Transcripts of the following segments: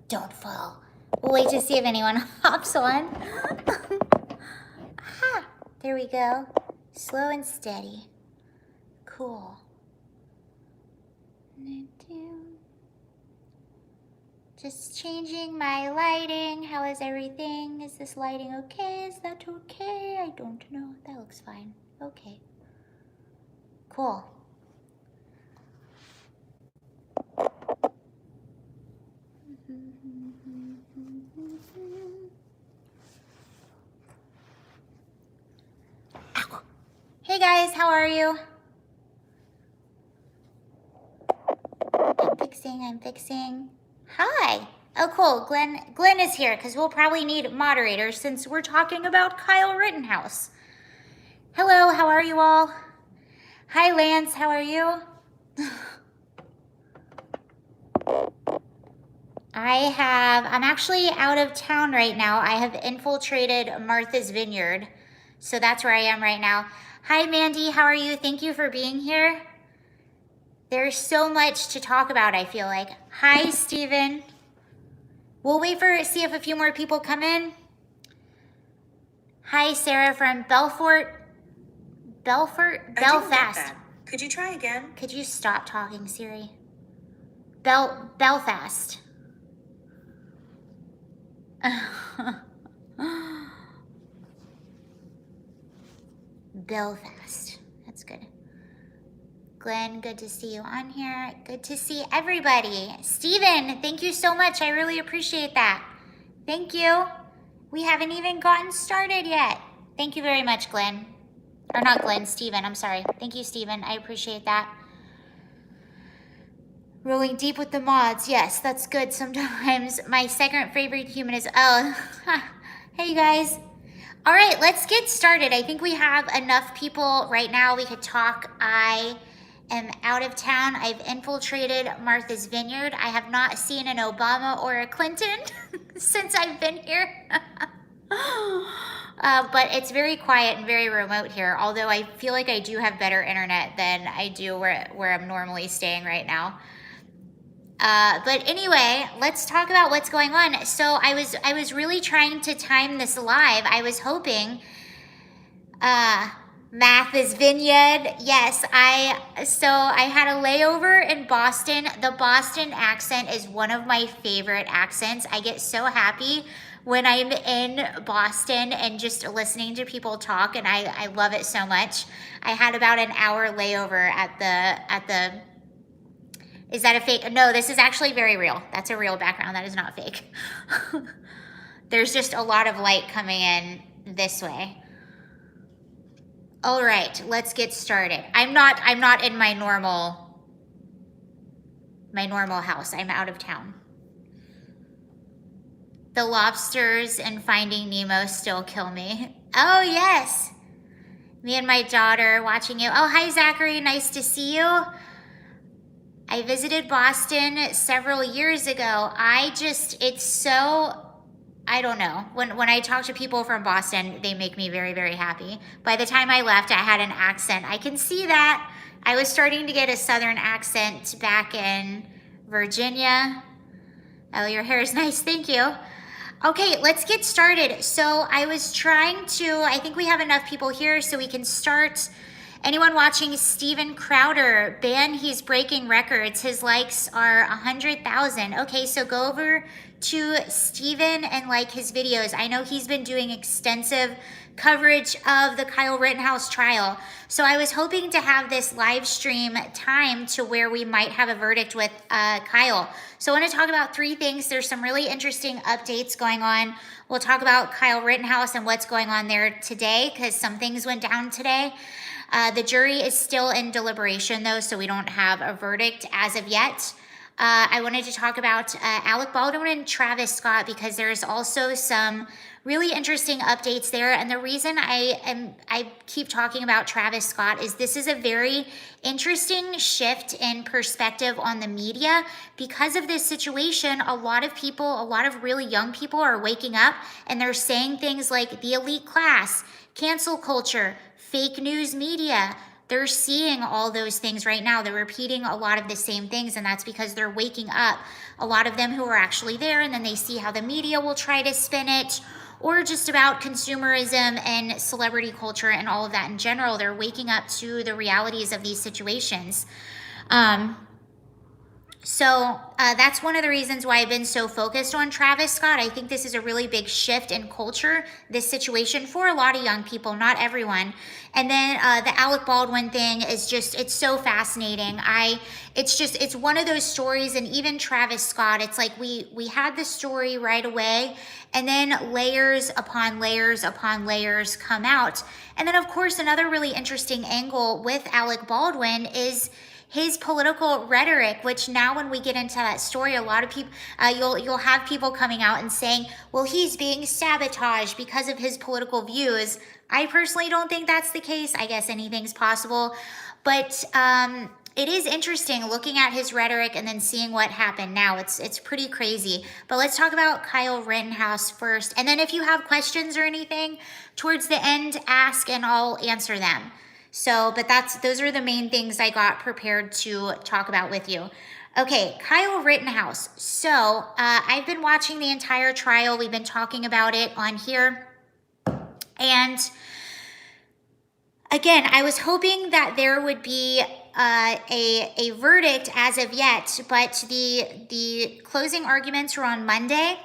Don't fall. We'll wait to see if anyone hops on. Aha, there we go. Slow and steady. Cool. Just changing my lighting. How is everything? Is this lighting okay? Is that okay? I don't know. That looks fine. Okay. Cool. Ow. Hey guys, how are you? I'm fixing. Hi. Oh, cool. Glenn is here because we'll probably need moderators since we're talking about Kyle Rittenhouse. Hello, how are you all? Hi, Lance, how are you? I'm actually out of town right now. I have infiltrated Martha's Vineyard. So that's where I am right now. Hi, Mandy, how are you? Thank you for being here. There's so much to talk about, I feel like. Hi, Steven. We'll wait see if a few more people come in. Hi, Sarah from Belfast. Could you try again? Could you stop talking, Siri? Belfast. Belfast. That's good. Glenn, good to see you on here. Good to see everybody. Steven, thank you so much. I really appreciate that. Thank you. We haven't even gotten started yet. Thank you very much, Glenn. Or not Glenn, Steven, I'm sorry. Thank you, Steven. I appreciate that. Rolling deep with the mods. Yes, that's good sometimes. My second favorite human is, hey guys. All right, let's get started. I think we have enough people right now. We could talk. I am out of town. I've infiltrated Martha's Vineyard. I have not seen an Obama or a Clinton since I've been here. But it's very quiet and very remote here, although I feel like I do have better internet than I do where I'm normally staying right now. But anyway, let's talk about what's going on. So I was really trying to time this live. I was hoping Martha's Vineyard. Yes, I had a layover in Boston. The Boston accent is one of my favorite accents. I get so happy when I'm in Boston and just listening to people talk, and I love it so much. I had about an hour layover at the is that a fake? No, this is actually very real. That's a real background. That is not fake. There's just a lot of light coming in this way. All right, let's get started. I'm not in my normal house. I'm out of town. The lobsters and Finding Nemo still kill me. Oh, yes. Me and my daughter watching you. Oh, hi, Zachary. Nice to see you. I visited Boston several years ago. It's so, I don't know. When I talk to people from Boston, they make me very, very happy. By the time I left, I had an accent. I can see that. I was starting to get a Southern accent back in Virginia. Oh, your hair is nice. Thank you. Okay, let's get started. So I was trying to, I think we have enough people here so we can start. Anyone watching Steven Crowder, he's breaking records. His likes are 100,000. Okay, so go over to Steven and like his videos. I know he's been doing extensive coverage of the Kyle Rittenhouse trial. So I was hoping to have this live stream time to where we might have a verdict with Kyle. So I want to talk about three things. There's some really interesting updates going on. We'll talk about Kyle Rittenhouse and what's going on there today because some things went down today. The jury is still in deliberation, though, so we don't have a verdict as of yet. I wanted to talk about Alec Baldwin and Travis Scott because there's also some really interesting updates there. And the reason I keep talking about Travis Scott is this is a very interesting shift in perspective on the media. Because of this situation, a lot of really young people are waking up and they're saying things like the elite class, cancel culture, fake news media, They're seeing all those things right now. They're repeating a lot of the same things, and that's because they're waking up. A lot of them who are actually there, and then they see how the media will try to spin it, or just about consumerism and celebrity culture and all of that in general. They're waking up to the realities of these situations. So that's one of the reasons why I've been so focused on Travis Scott. I think this is a really big shift in culture, this situation, for a lot of young people, not everyone. And then the Alec Baldwin thing is just, it's so fascinating. It's one of those stories, and even Travis Scott, it's like we had the story right away, and then layers upon layers upon layers come out. And then, of course, another really interesting angle with Alec Baldwin is his political rhetoric, which now when we get into that story, a lot of people, you'll have people coming out and saying, well, he's being sabotaged because of his political views. I personally don't think that's the case. I guess anything's possible. But it is interesting looking at his rhetoric and then seeing what happened now. It's pretty crazy. But let's talk about Kyle Rittenhouse first. And then if you have questions or anything towards the end, ask and I'll answer them. So, but those are the main things I got prepared to talk about with you. Okay, Kyle Rittenhouse. So, I've been watching the entire trial. We've been talking about it on here. And again, I was hoping that there would be a verdict as of yet, but the closing arguments were on Monday.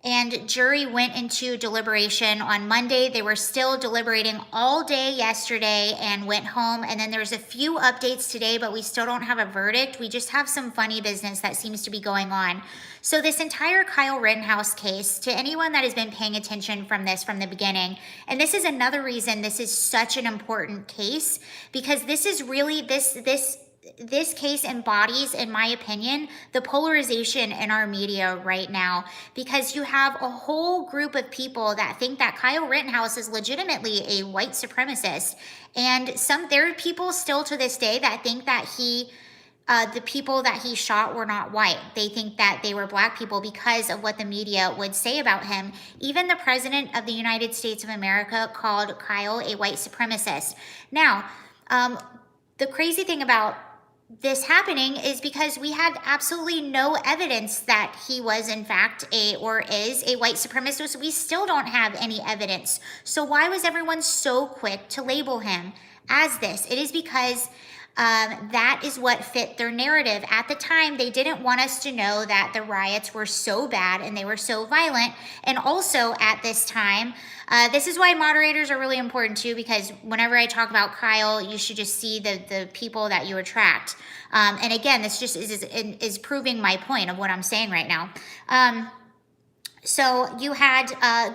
And jury went into deliberation on Monday. They were still deliberating all day yesterday and went home. And then there's a few updates today, but we still don't have a verdict. We just have some funny business that seems to be going on. So this entire Kyle Rittenhouse case, to anyone that has been paying attention from the beginning, and this is another reason this is such an important case, because this is really, this case embodies, in my opinion, the polarization in our media right now, because you have a whole group of people that think that Kyle Rittenhouse is legitimately a white supremacist. And there are people still to this day that think that the people that he shot were not white. They think that they were black people because of what the media would say about him. Even the president of the United States of America called Kyle a white supremacist. Now, the crazy thing about this happening is because we had absolutely no evidence that he was in fact is a white supremacist. We still don't have any evidence. So why was everyone so quick to label him as this? It is because that is what fit their narrative. At the time, they didn't want us to know that the riots were so bad and they were so violent. And also at this time, this is why moderators are really important too, because whenever I talk about Kyle, you should just see the people that you attract. And again, this just is proving my point of what I'm saying right now. So you had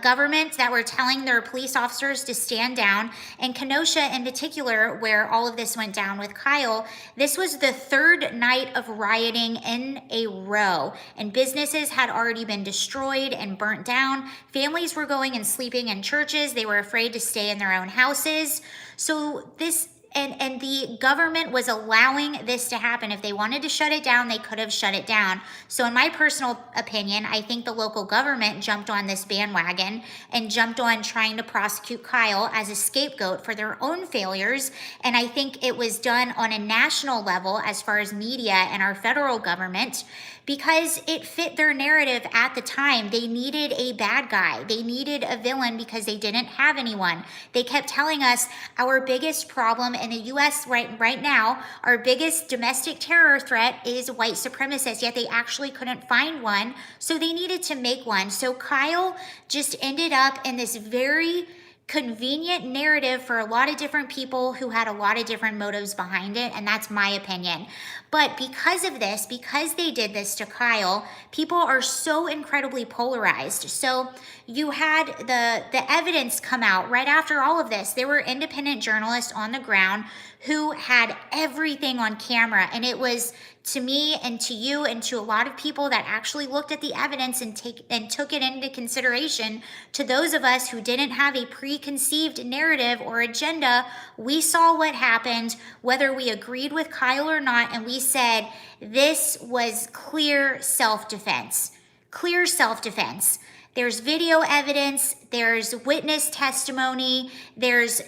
government that were telling their police officers to stand down. And Kenosha in particular, where all of this went down with Kyle, this was the third night of rioting in a row. And businesses had already been destroyed and burnt down. Families were going and sleeping in churches. They were afraid to stay in their own houses. So this... And the government was allowing this to happen. If they wanted to shut it down, they could have shut it down. So in my personal opinion, I think the local government jumped on this bandwagon and jumped on trying to prosecute Kyle as a scapegoat for their own failures. And I think it was done on a national level as far as media and our federal government, because it fit their narrative at the time. They needed a bad guy. They needed a villain because they didn't have anyone. They kept telling us our biggest problem in the U.S. right now, our biggest domestic terror threat is white supremacists, yet they actually couldn't find one, so they needed to make one. So Kyle just ended up in this very convenient narrative for a lot of different people who had a lot of different motives behind it, and that's my opinion. But because of this, because they did this to Kyle, people are so incredibly polarized. So you had the evidence come out right after all of this. There were independent journalists on the ground who had everything on camera, and it was, to me and to you and to a lot of people that actually looked at the evidence and took it into consideration, to those of us who didn't have a preconceived narrative or agenda, we saw what happened, whether we agreed with Kyle or not, and we said this was clear self-defense. Clear self-defense. There's video evidence, there's witness testimony, there's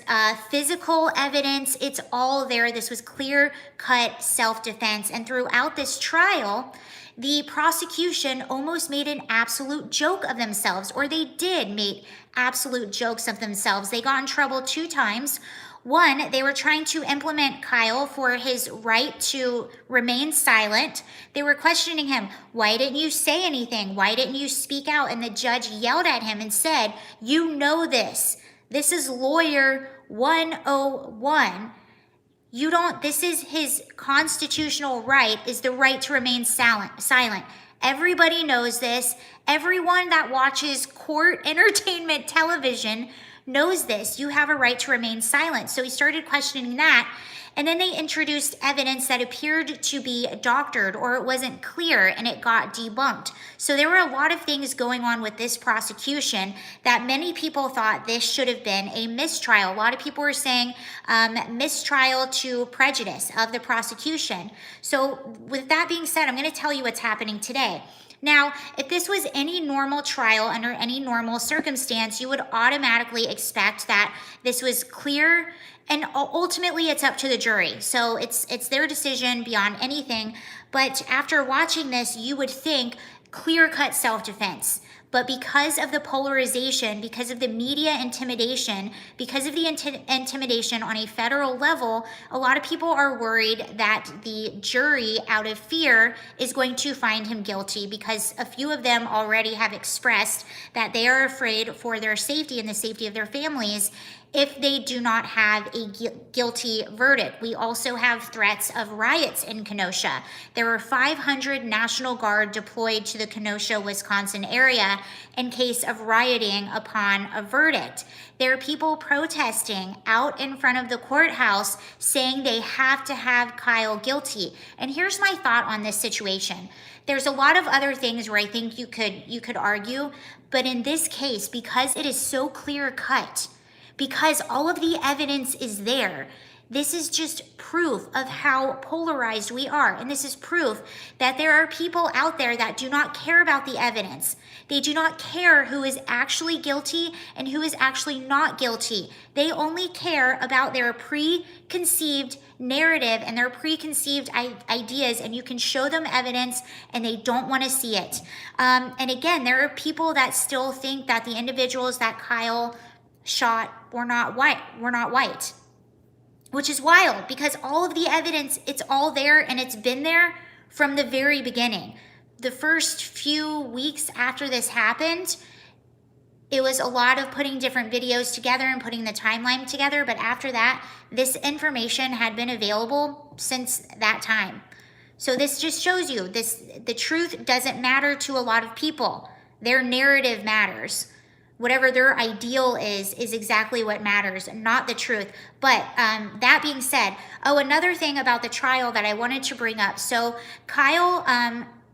physical evidence. It's all there. This was clear-cut self-defense. And throughout this trial, the prosecution almost made an absolute joke of themselves, or they did make absolute jokes of themselves. They got in trouble 2 times. One, they were trying to implement Kyle for his right to remain silent. They were questioning him. Why didn't you say anything? Why didn't you speak out? And the judge yelled at him and said, you know this. This is lawyer 101. This is his constitutional right, is the right to remain silent. Everybody knows this. Everyone that watches court entertainment television knows this. You have a right to remain silent. So he started questioning that. And then they introduced evidence that appeared to be doctored, or it wasn't clear, and it got debunked. So there were a lot of things going on with this prosecution that many people thought this should have been a mistrial. A lot of people were saying mistrial to prejudice of the prosecution. So with that being said, I'm going to tell you what's happening today. Now, if this was any normal trial under any normal circumstance, you would automatically expect that this was clear, and ultimately it's up to the jury. So it's their decision beyond anything. But after watching this, you would think clear-cut self-defense. But because of the polarization, because of the media intimidation, because of the intimidation on a federal level, a lot of people are worried that the jury, out of fear, is going to find him guilty, because a few of them already have expressed that they are afraid for their safety and the safety of their families if they do not have a guilty verdict. We also have threats of riots in Kenosha. There were 500 National Guard deployed to the Kenosha, Wisconsin area in case of rioting upon a verdict. There are people protesting out in front of the courthouse saying they have to have Kyle guilty. And here's my thought on this situation. There's a lot of other things where I think you could argue, but in this case, because it is so clear cut, because all of the evidence is there, this is just proof of how polarized we are. And this is proof that there are people out there that do not care about the evidence. They do not care who is actually guilty and who is actually not guilty. They only care about their preconceived narrative and their preconceived ideas, and you can show them evidence and they don't want to see it. And again, there are people that still think that the individuals that Kyle shot were not white, which is wild, because all of the evidence, it's all there, and it's been there from the very beginning. The first few weeks after this happened, it was a lot of putting different videos together and putting the timeline together, but after that, this information had been available since that time. So this just shows you the truth doesn't matter to a lot of people. Their narrative matters. Whatever their ideal is exactly what matters, not the truth. But that being said, another thing about the trial that I wanted to bring up. So Kyle,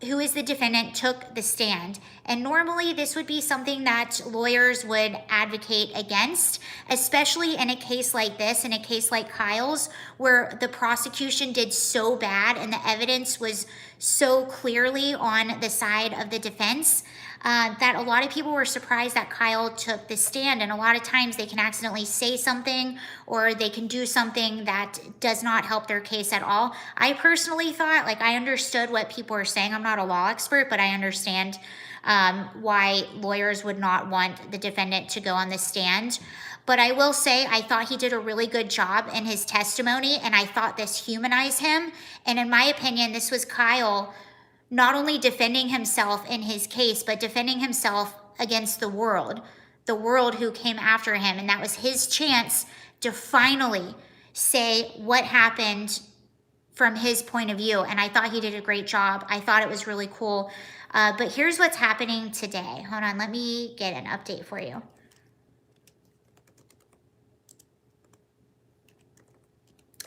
who is the defendant, took the stand. And normally this would be something that lawyers would advocate against, especially in a case like this, in a case like Kyle's, where the prosecution did so bad and the evidence was so clearly on the side of the defense. That a lot of people were surprised that Kyle took the stand. And a lot of times they can accidentally say something, or they can do something that does not help their case at all. I personally thought, I understood what people are saying. I'm not a law expert, but I understand why lawyers would not want the defendant to go on the stand. But I will say, I thought he did a really good job in his testimony, and I thought this humanized him. And in my opinion, this was Kyle not only defending himself in his case, but defending himself against the world who came after him. And that was his chance to finally say what happened from his point of view. And I thought he did a great job. I thought it was really cool. But here's what's happening today. Hold on, let me get an update for you.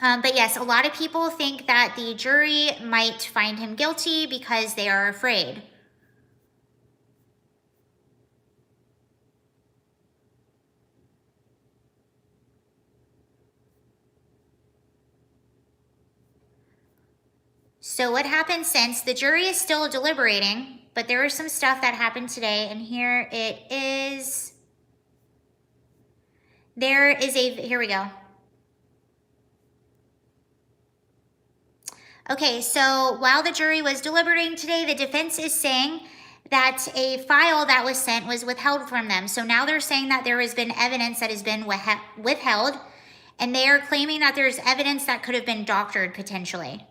But yes, a lot of people think that the jury might find him guilty because they are afraid. So what happened since? The jury is still deliberating. but there was some stuff that happened today, and here it is. Here we go. Okay, so while the jury was deliberating today, the defense is saying that a file that was sent was withheld from them. So now they're saying that there has been evidence that has been withheld, and they are claiming that there's evidence that could have been doctored potentially.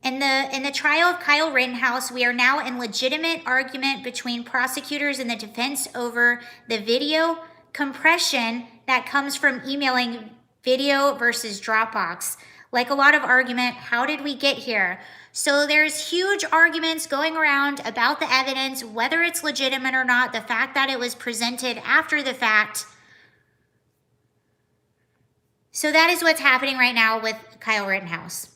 In the trial of Kyle Rittenhouse, we are now in legitimate argument between prosecutors and the defense over the video compression that comes from emailing video versus Dropbox. Like a lot of argument, how did we get here? So there's huge arguments going around about the evidence, whether it's legitimate or not, the fact that it was presented after the fact. So that is what's happening right now with Kyle Rittenhouse.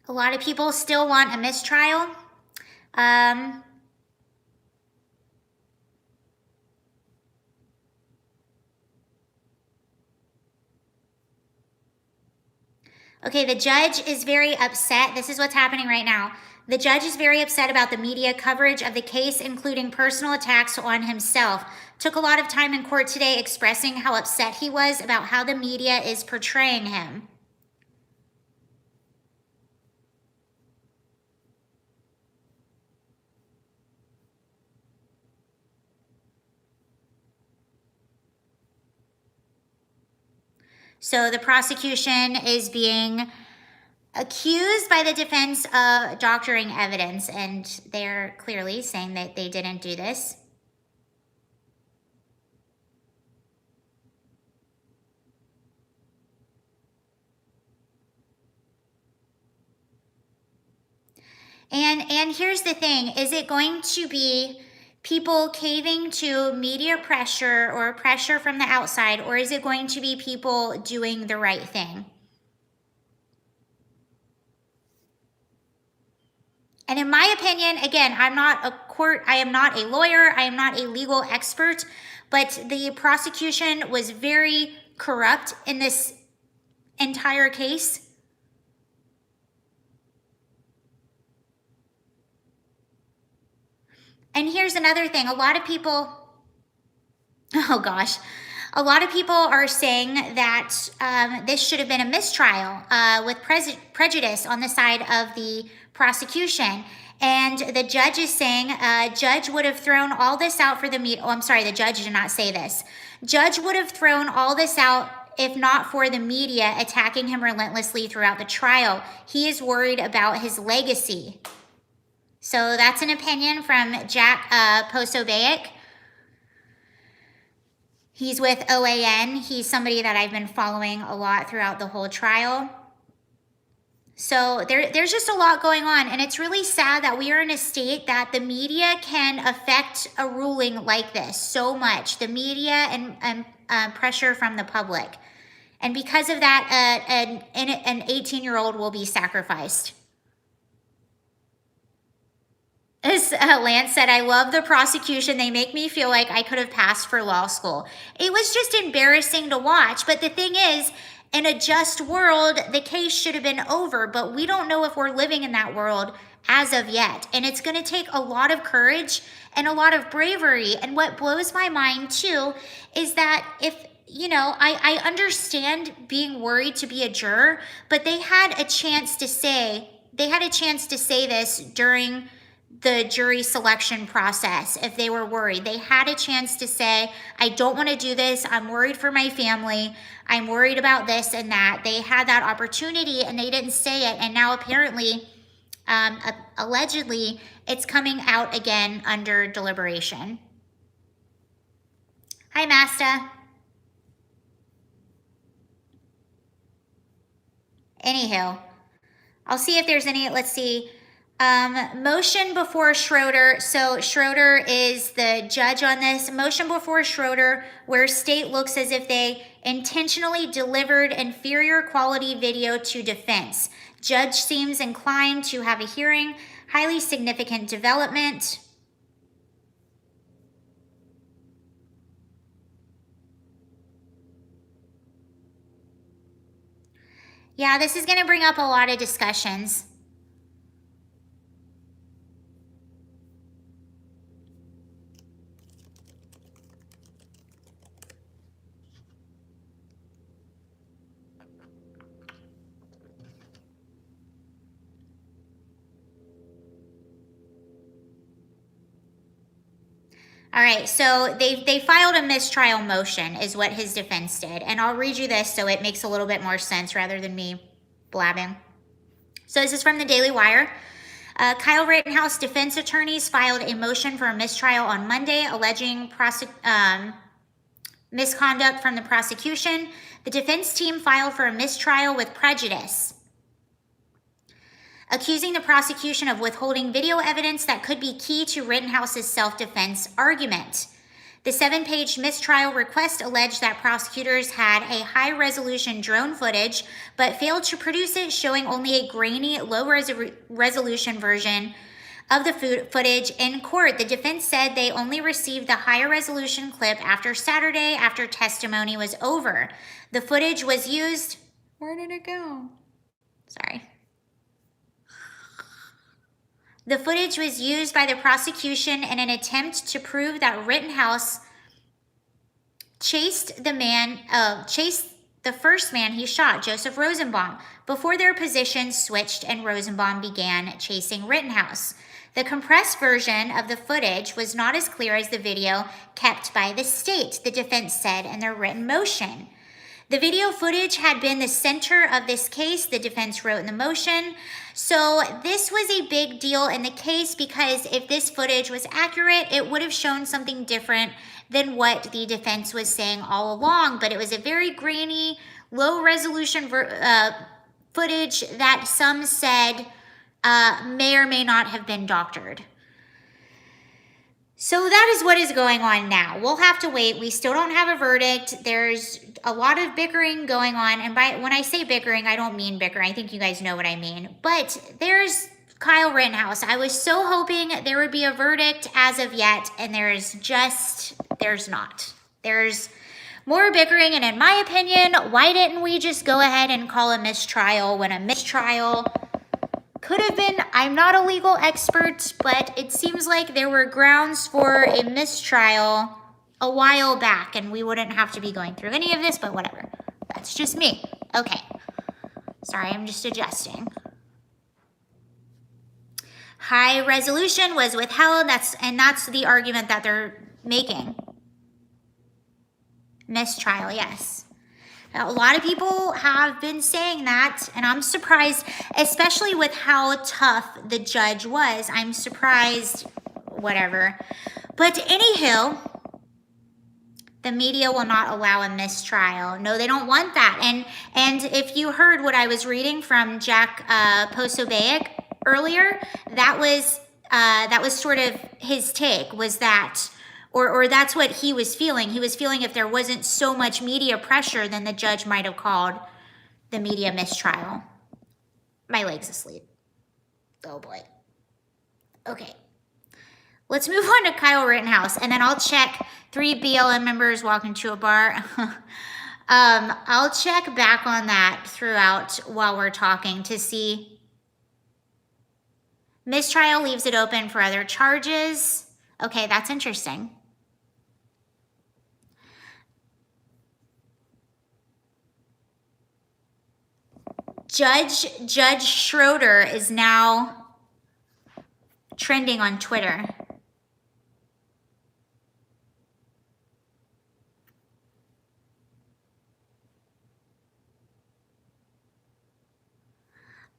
A lot of people still want a mistrial. Okay, the judge is very upset. This is what's happening right now. The judge is very upset about the media coverage of the case, including personal attacks on himself. Took a lot of time in court today expressing how upset he was about how the media is portraying him. So the prosecution is being accused by the defense of doctoring evidence, and they're clearly saying that they didn't do this. And here's the thing, is it going to be people caving to media pressure or pressure from the outside, or is it going to be people doing the right thing? And in my opinion, again, I am not a lawyer, I am not a legal expert, but the prosecution was very corrupt in this entire case. And here's another thing, a lot of people are saying that this should have been a mistrial with prejudice on the side of the prosecution. And the judge is saying, judge would have thrown all this out for the media. Oh, I'm sorry, the judge did not say this. Judge would have thrown all this out if not for the media attacking him relentlessly throughout the trial. He is worried about his legacy. So that's an opinion from Jack Posobiec. He's with OAN. He's somebody that I've been following a lot throughout the whole trial. So there's just a lot going on, and it's really sad that we are in a state that the media can affect a ruling like this so much. The media and pressure from the public. And because of that, an 18-year-old will be sacrificed. As Lance said, I love the prosecution. They make me feel like I could have passed for law school. It was just embarrassing to watch. But the thing is, in a just world, the case should have been over. But we don't know if we're living in that world as of yet. And it's going to take a lot of courage and a lot of bravery. And what blows my mind, too, is that I understand being worried to be a juror, but they had a chance to say this during the jury selection process if they were worried. They had a chance to say, I don't want to do this. I'm worried for my family. I'm worried about this and that. They had that opportunity and they didn't say it. And now apparently, allegedly, it's coming out again under deliberation. Hi, Masta. Anywho, I'll see if there's any, let's see. Motion before Schroeder. So Schroeder is the judge on this. Motion before Schroeder, where state looks as if they Intentionally delivered inferior quality video to defense. Judge seems inclined to have a hearing. Highly significant development. Yeah, this is going to bring up a lot of discussions. All right, so they filed a mistrial motion is what his defense did. And I'll read you this so it makes a little bit more sense rather than me blabbing. So this is from the Daily Wire. Kyle Rittenhouse defense attorneys filed a motion for a mistrial on Monday alleging misconduct from the prosecution. The defense team filed for a mistrial with prejudice, accusing the prosecution of withholding video evidence that could be key to Rittenhouse's self-defense argument. The 7-page mistrial request alleged that prosecutors had a high-resolution drone footage, but failed to produce it, showing only a grainy, low-resolution version of the footage in court. The defense said they only received the higher-resolution clip after Saturday, after testimony was over. The footage was used... Where did it go? Sorry. The footage was used by the prosecution in an attempt to prove that Rittenhouse chased the first man he shot, Joseph Rosenbaum, before their positions switched and Rosenbaum began chasing Rittenhouse. The compressed version of the footage was not as clear as the video kept by the state, the defense said in their written motion. The video footage had been the center of this case, the defense wrote in the motion. So this was a big deal in the case because if this footage was accurate, it would have shown something different than what the defense was saying all along. But it was a very grainy, low-resolution footage that some said may or may not have been doctored. So that is what is going on now. We'll have to wait. We still don't have a verdict. There's a lot of bickering going on. And when I say bickering, I don't mean bickering. I think you guys know what I mean. But there's Kyle Rittenhouse. I was so hoping there would be a verdict as of yet. And there's not. There's more bickering. And in my opinion, why didn't we just go ahead and call a mistrial when a mistrial could have been? I'm not a legal expert, but it seems like there were grounds for a mistrial a while back, and we wouldn't have to be going through any of this, but whatever. That's just me. Okay. Sorry, I'm just adjusting. High resolution was withheld, and that's the argument that they're making. Mistrial, yes. A lot of people have been saying that, and I'm surprised, especially with how tough the judge was. I'm surprised, whatever. But anywho, the media will not allow a mistrial. No, they don't want that. And if you heard what I was reading from Jack Posobiec earlier, that was sort of his take, was that... Or that's what he was feeling. He was feeling if there wasn't so much media pressure, then the judge might have called the media mistrial. My leg's asleep. Oh boy. Okay. Let's move on to Kyle Rittenhouse, and then I'll check 3 BLM members walking to a bar. I'll check back on that throughout while we're talking to see. Mistrial leaves it open for other charges. Okay, that's interesting. Judge Schroeder is now trending on Twitter.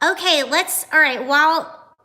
Okay, all right, while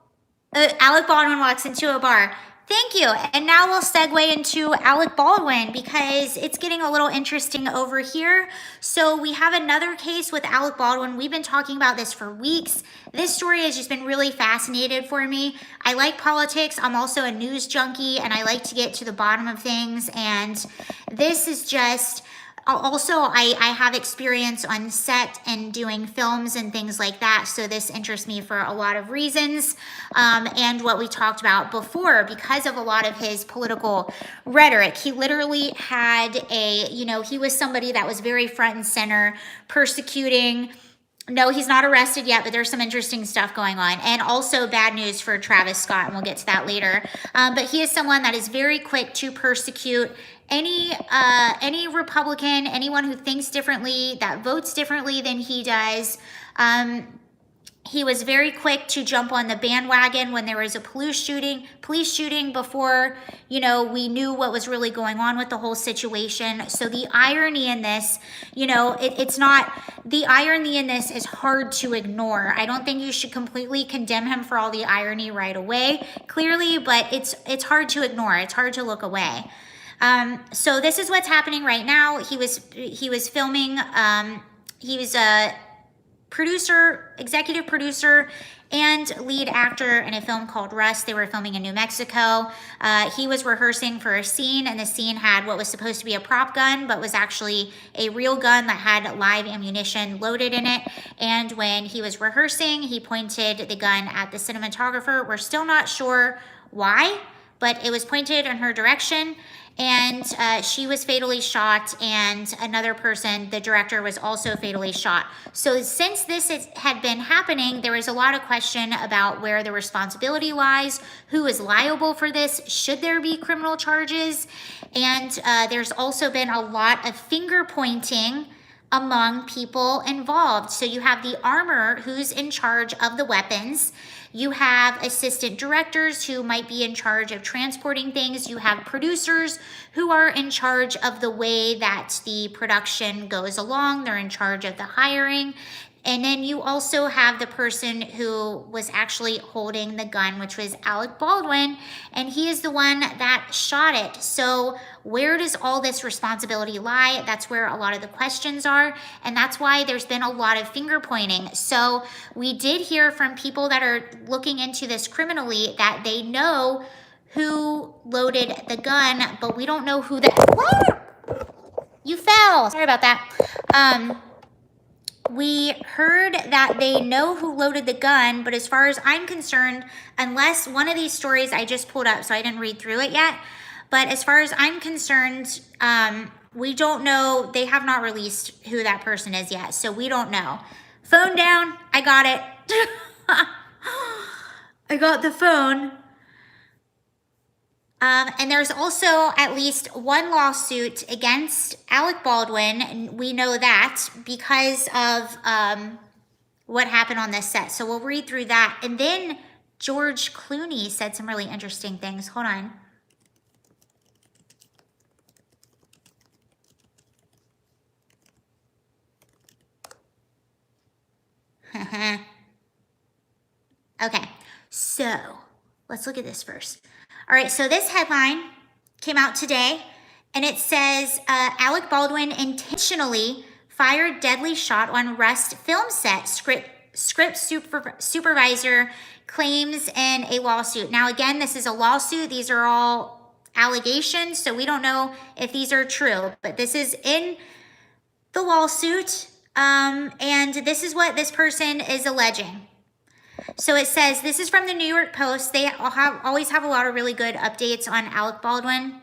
Alec Baldwin walks into a bar. Thank you. And now we'll segue into Alec Baldwin because it's getting a little interesting over here. So we have another case with Alec Baldwin. We've been talking about this for weeks. This story has just been really fascinating for me. I like politics. I'm also a news junkie and I like to get to the bottom of things. And this is just Also, I have experience on set and doing films and things like that, so this interests me for a lot of reasons. And what we talked about before, because of a lot of his political rhetoric, he literally had he was somebody that was very front and center, persecuting. No, he's not arrested yet, but there's some interesting stuff going on. And also bad news for Travis Scott, and we'll get to that later. But he is someone that is very quick to persecute any Republican, anyone who thinks differently, that votes differently than he does. He was very quick to jump on the bandwagon when there was a police shooting before, we knew what was really going on with the whole situation. So the irony in this, the irony in this is hard to ignore. I don't think you should completely condemn him for all the irony right away, clearly, but it's hard to ignore. It's hard to look away. So this is what's happening right now. He was filming, he was a producer, executive producer, and lead actor in a film called Rust. They were filming in New Mexico. He was rehearsing for a scene, and the scene had what was supposed to be a prop gun, but was actually a real gun that had live ammunition loaded in it. And when he was rehearsing, he pointed the gun at the cinematographer. We're still not sure why, but it was pointed in her direction. And she was fatally shot, and another person, the director, was also fatally shot. So since this had been happening, there was a lot of question about where the responsibility lies, who is liable for this, should there be criminal charges? And there's also been a lot of finger pointing among people involved. So you have the armorer who's in charge of the weapons. You have assistant directors who might be in charge of transporting things. You have producers who are in charge of the way that the production goes along. They're in charge of the hiring. And then you also have the person who was actually holding the gun, which was Alec Baldwin, and he is the one that shot it. So where does all this responsibility lie? That's where a lot of the questions are, and that's why there's been a lot of finger pointing. So we did hear from people that are looking into this criminally that they know who loaded the gun, but we don't know who You fell! Sorry about that. We heard that they know who loaded the gun, but as far as I'm concerned, unless one of these stories I just pulled up, so I didn't read through it yet, but as far as I'm concerned, we don't know. They have not released who that person is yet, so we don't know. Phone down. I got it. I got the phone. And there's also at least one lawsuit against Alec Baldwin, and we know that because of what happened on this set. So we'll read through that. And then George Clooney said some really interesting things. Hold on. Okay, so let's look at this first. All right, so this headline came out today, and it says, Alec Baldwin intentionally fired deadly shot on Rust film set, script supervisor claims in a lawsuit. Now, again, this is a lawsuit. These are all allegations, so we don't know if these are true, but this is in the lawsuit, and this is what this person is alleging. So it says, this is from the New York Post. They always have a lot of really good updates on Alec Baldwin.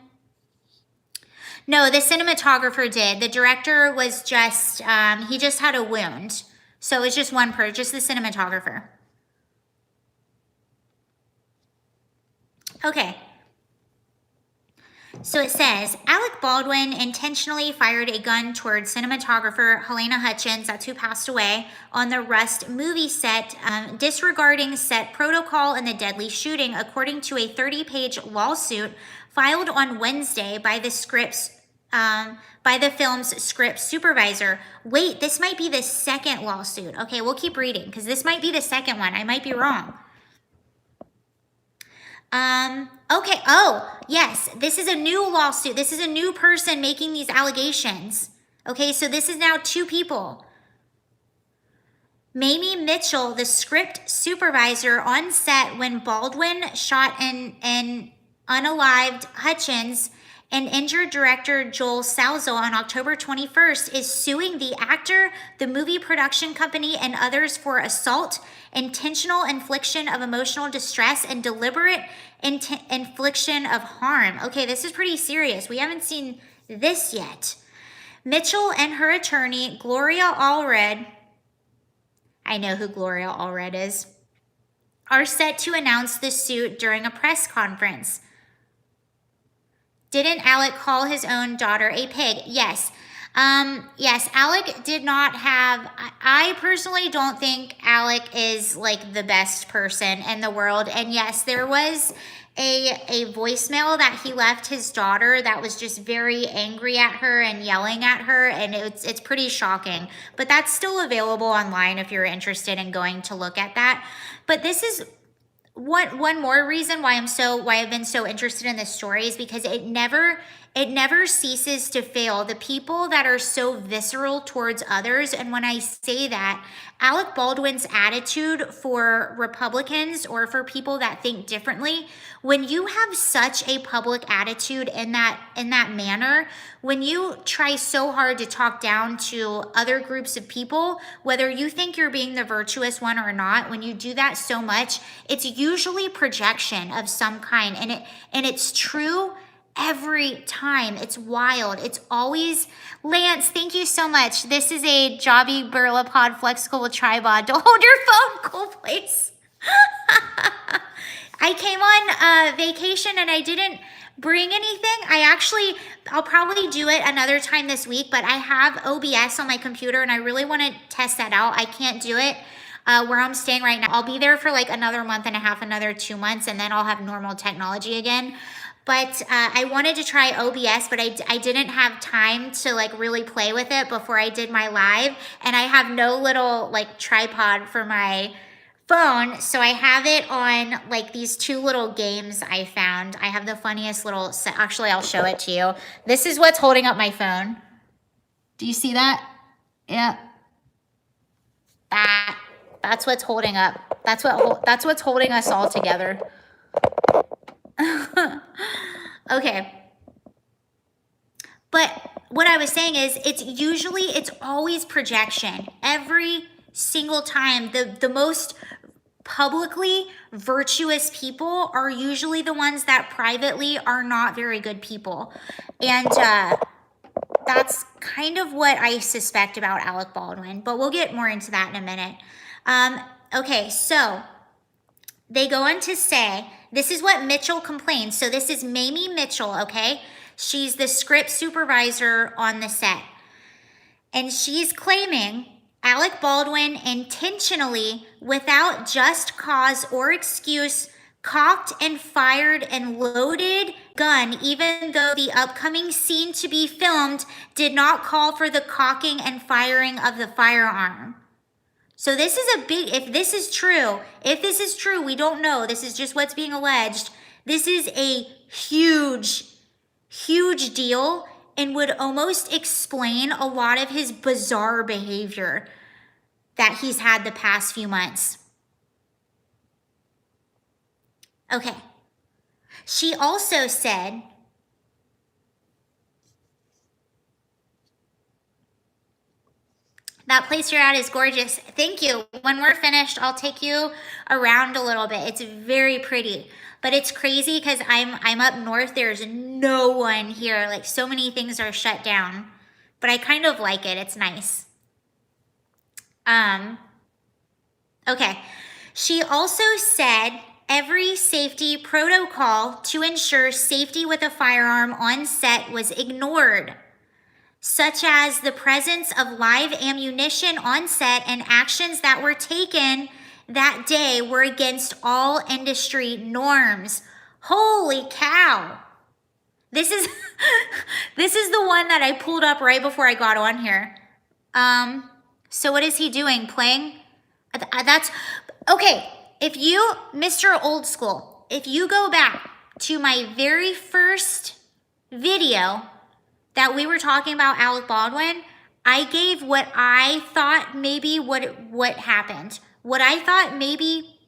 No, the cinematographer did. The director was just, he just had a wound. So it's just one person, just the cinematographer. Okay. So it says, Alec Baldwin intentionally fired a gun towards cinematographer Helena Hutchins, that's who passed away, on the Rust movie set, disregarding set protocol in the deadly shooting, according to a 30-page lawsuit filed on Wednesday by the film's script supervisor. Wait, this might be the second lawsuit. Okay, we'll keep reading, because this might be the second one. I might be wrong. Okay. Oh, yes. This is a new lawsuit. This is a new person making these allegations. Okay, so this is now two people. Mamie Mitchell, the script supervisor on set when Baldwin shot and unalived Hutchins, And injured director Joel Salzo on October 21st is suing the actor, the movie production company, and others for assault, intentional infliction of emotional distress, and deliberate infliction of harm. Okay, this is pretty serious. We haven't seen this yet. Mitchell and her attorney, Gloria Allred, I know who Gloria Allred is, are set to announce the suit during a press conference. Didn't Alec call his own daughter a pig? Yes. Yes, Alec did not have, I personally don't think Alec is like the best person in the world. And yes, there was a voicemail that he left his daughter that was just very angry at her and yelling at her, and it's pretty shocking. But that's still available online if you're interested in going to look at that. But this is one more reason why I've been so interested in this story is because it never ceases to fail. The people that are so visceral towards others, and when I say that, Alec Baldwin's attitude for Republicans or for people that think differently, when you have such a public attitude in that manner, when you try so hard to talk down to other groups of people, whether you think you're being the virtuous one or not, when you do that so much, it's usually projection of some kind, and it's true every time. It's wild. It's always, Lance, thank you so much. This is a Jobby Burlapod flexible tripod to hold your phone cool place. I came on vacation and I didn't bring anything. I'll probably do it another time this week, but I have OBS on my computer and I really want to test that out. I can't do it where I'm staying right now. I'll be there for like another month and a half, another 2 months, and then I'll have normal technology again. But I wanted to try OBS, but I didn't have time to like really play with it before I did my live. And I have no little like tripod for my phone. So I have it on like these 2 little games I found. I have the funniest little, actually I'll show it to you. This is what's holding up my phone. Do you see that? Yeah. That's what's holding up. That's what's holding us all together. Okay. But what I was saying is it's always projection. Every single time. The most publicly virtuous people are usually the ones that privately are not very good people. And that's kind of what I suspect about Alec Baldwin, but we'll get more into that in a minute. Okay, so they go on to say, this is what Mitchell complains. So this is Mamie Mitchell, okay? She's the script supervisor on the set. And she's claiming Alec Baldwin intentionally, without just cause or excuse, cocked and fired and loaded gun, even though the upcoming scene to be filmed did not call for the cocking and firing of the firearm. So this is a big, if this is true, we don't know, this is just what's being alleged, this is a huge, huge deal and would almost explain a lot of his bizarre behavior that he's had the past few months. Okay. She also said, that place you're at is gorgeous. Thank you. When we're finished, I'll take you around a little bit. It's very pretty. But it's crazy because I'm up north. There's no one here. Like, so many things are shut down. But I kind of like it. It's nice. Okay. She also said every safety protocol to ensure safety with a firearm on set was ignored, such as the presence of live ammunition on set, and actions that were taken that day were against all industry norms. Holy cow. This is this is the one that I pulled up right before I got on here. So what is he doing? Playing? That's okay. If you, Mr. Old School, if you go back to my very first video that we were talking about Alec Baldwin, I gave what I thought maybe what happened. What I thought maybe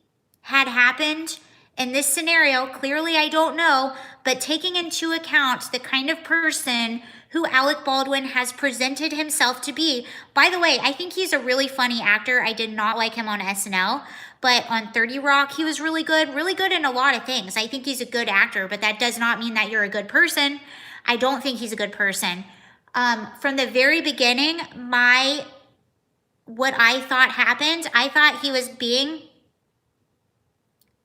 had happened In this scenario, clearly I don't know, but taking into account the kind of person who Alec Baldwin has presented himself to be. By the way, I think he's a really funny actor. I did not like him on SNL, but on 30 Rock, he was really good in a lot of things. I think he's a good actor, but that does not mean that you're a good person. I don't think he's a good person. From the very beginning, what I thought happened, I thought he was being,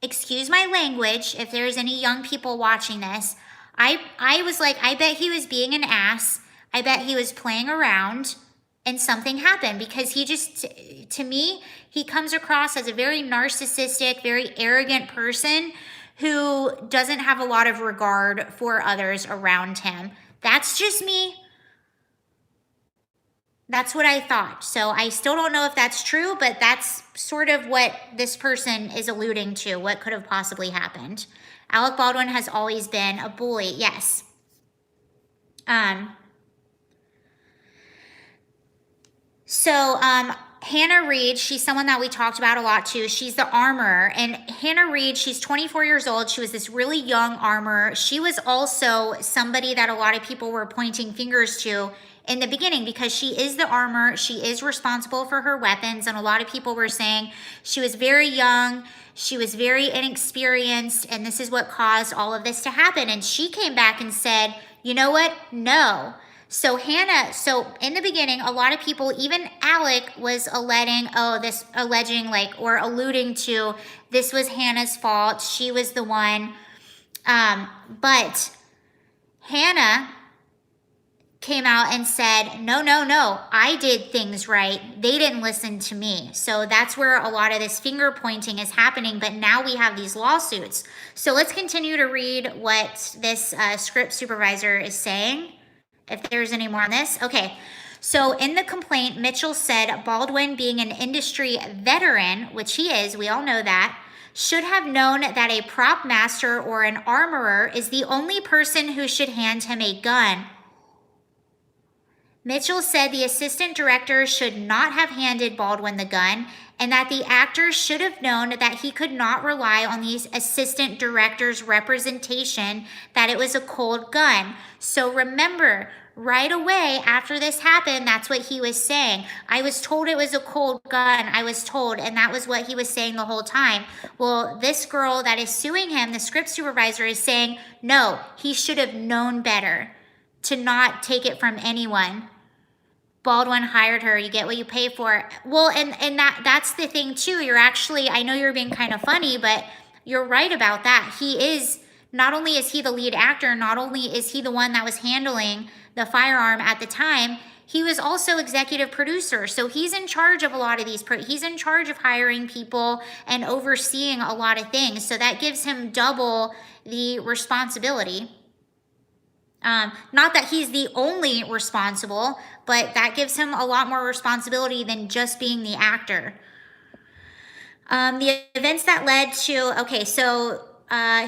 excuse my language, if there's any young people watching this, I was like, I bet he was being an ass. I bet he was playing around and something happened, because he just, to me, he comes across as a very narcissistic, very arrogant person who doesn't have a lot of regard for others around him. That's just me. That's what I thought. So I still don't know if that's true, but that's sort of what this person is alluding to, what could have possibly happened. Alec Baldwin has always been a bully, yes. Hannah Reid, she's someone that we talked about a lot too. She's the armorer. And Hannah Reid, she's 24 years old. She was this really young armorer. She was also somebody that a lot of people were pointing fingers to in the beginning, because she is the armorer. She is responsible for her weapons. And a lot of people were saying she was very young. She was very inexperienced. And this is what caused all of this to happen. And she came back and said, you know what? No. So in the beginning, a lot of people, even Alec, was alluding to this was Hannah's fault. She was the one. But Hannah came out and said, no, I did things right. They didn't listen to me. So that's where a lot of this finger pointing is happening. But now we have these lawsuits. So let's continue to read what this script supervisor is saying, if there's any more on this. Okay, so in the complaint, Mitchell said Baldwin, being an industry veteran, which he is, we all know that, should have known that a prop master or an armorer is the only person who should hand him a gun. Mitchell said the assistant director should not have handed Baldwin the gun, and that the actor should have known that he could not rely on the assistant director's representation that it was a cold gun. So remember, right away after this happened, that's what he was saying. I was told it was a cold gun. I was told, and that was what he was saying the whole time. Well, this girl that is suing him, the script supervisor, is saying, no, he should have known better to not take it from anyone. Baldwin hired her. You get what you pay for. Well, and that's the thing too. You're actually, I know you're being kind of funny, but you're right about that. He is, not only is he the lead actor, not only is he the one that was handling the firearm at the time, he was also executive producer. So he's in charge of a lot of these, he's in charge of hiring people and overseeing a lot of things. So that gives him double the responsibility. Not that he's the only responsible, but that gives him a lot more responsibility than just being the actor. The events that led to, okay, so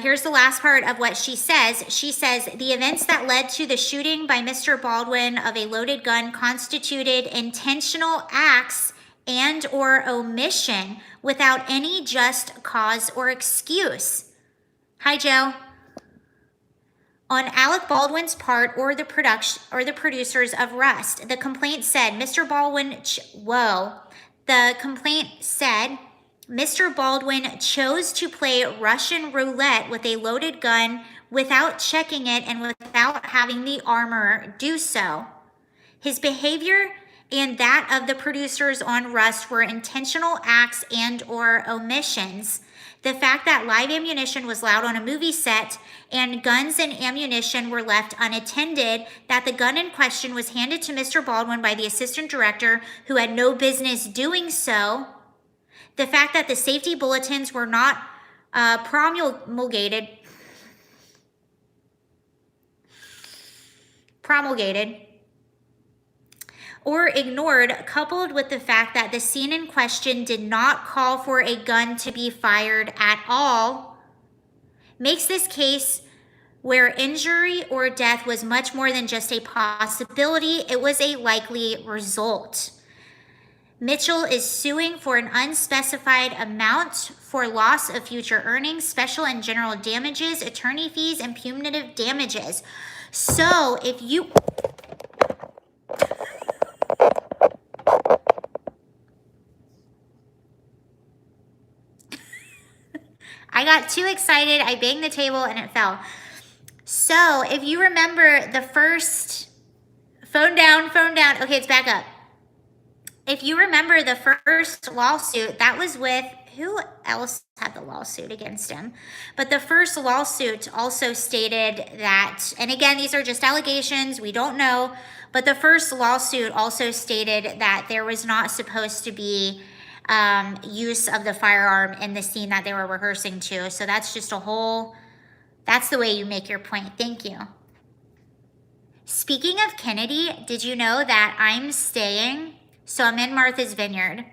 here's the last part of what she says. She says, the events that led to the shooting by Mr. Baldwin of a loaded gun constituted intentional acts and or omission without any just cause or excuse. Hi, Joe. On Alec Baldwin's part or the producers of Rust. The complaint said Mr. Baldwin, the complaint said Mr. Baldwin chose to play Russian roulette with a loaded gun without checking it and without having the armorer do so. His behavior and that of the producers on Rust were intentional acts and or omissions. The fact that live ammunition was loud on a movie set and guns and ammunition were left unattended, that the gun in question was handed to Mr. Baldwin by the assistant director who had no business doing so, the fact that the safety bulletins were not promulgated, or ignored, coupled with the fact that the scene in question did not call for a gun to be fired at all, makes this case where injury or death was much more than just a possibility, it was a likely result. Mitchell is suing for an unspecified amount for loss of future earnings, special and general damages, attorney fees, and punitive damages. So if you... I got too excited, I banged the table and it fell. So if you remember the first... Phone down. Okay, it's back up. If you remember the first lawsuit, that was with... Who else had the lawsuit against him? But the first lawsuit also stated that, and again, these are just allegations, we don't know, but the first lawsuit also stated that there was not supposed to be use of the firearm in the scene that they were rehearsing to. So that's just a whole, that's the way you make your point. Thank you. Speaking of Kennedy, did you know that I'm staying? So I'm in Martha's Vineyard.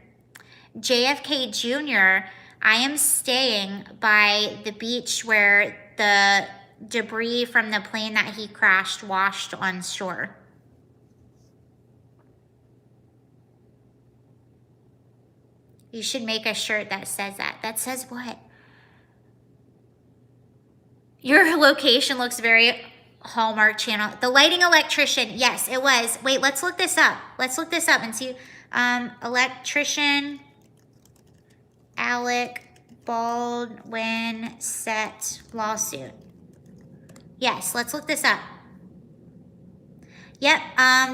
JFK Jr., I am staying by the beach where the debris from the plane that he crashed washed on shore. You should make a shirt that says that. That says what? Your location looks very Hallmark Channel. The lighting electrician. Yes, it was. Wait, let's look this up. Let's look this up and see. Electrician Alec Baldwin set lawsuit. Yes, let's look this up. Yep,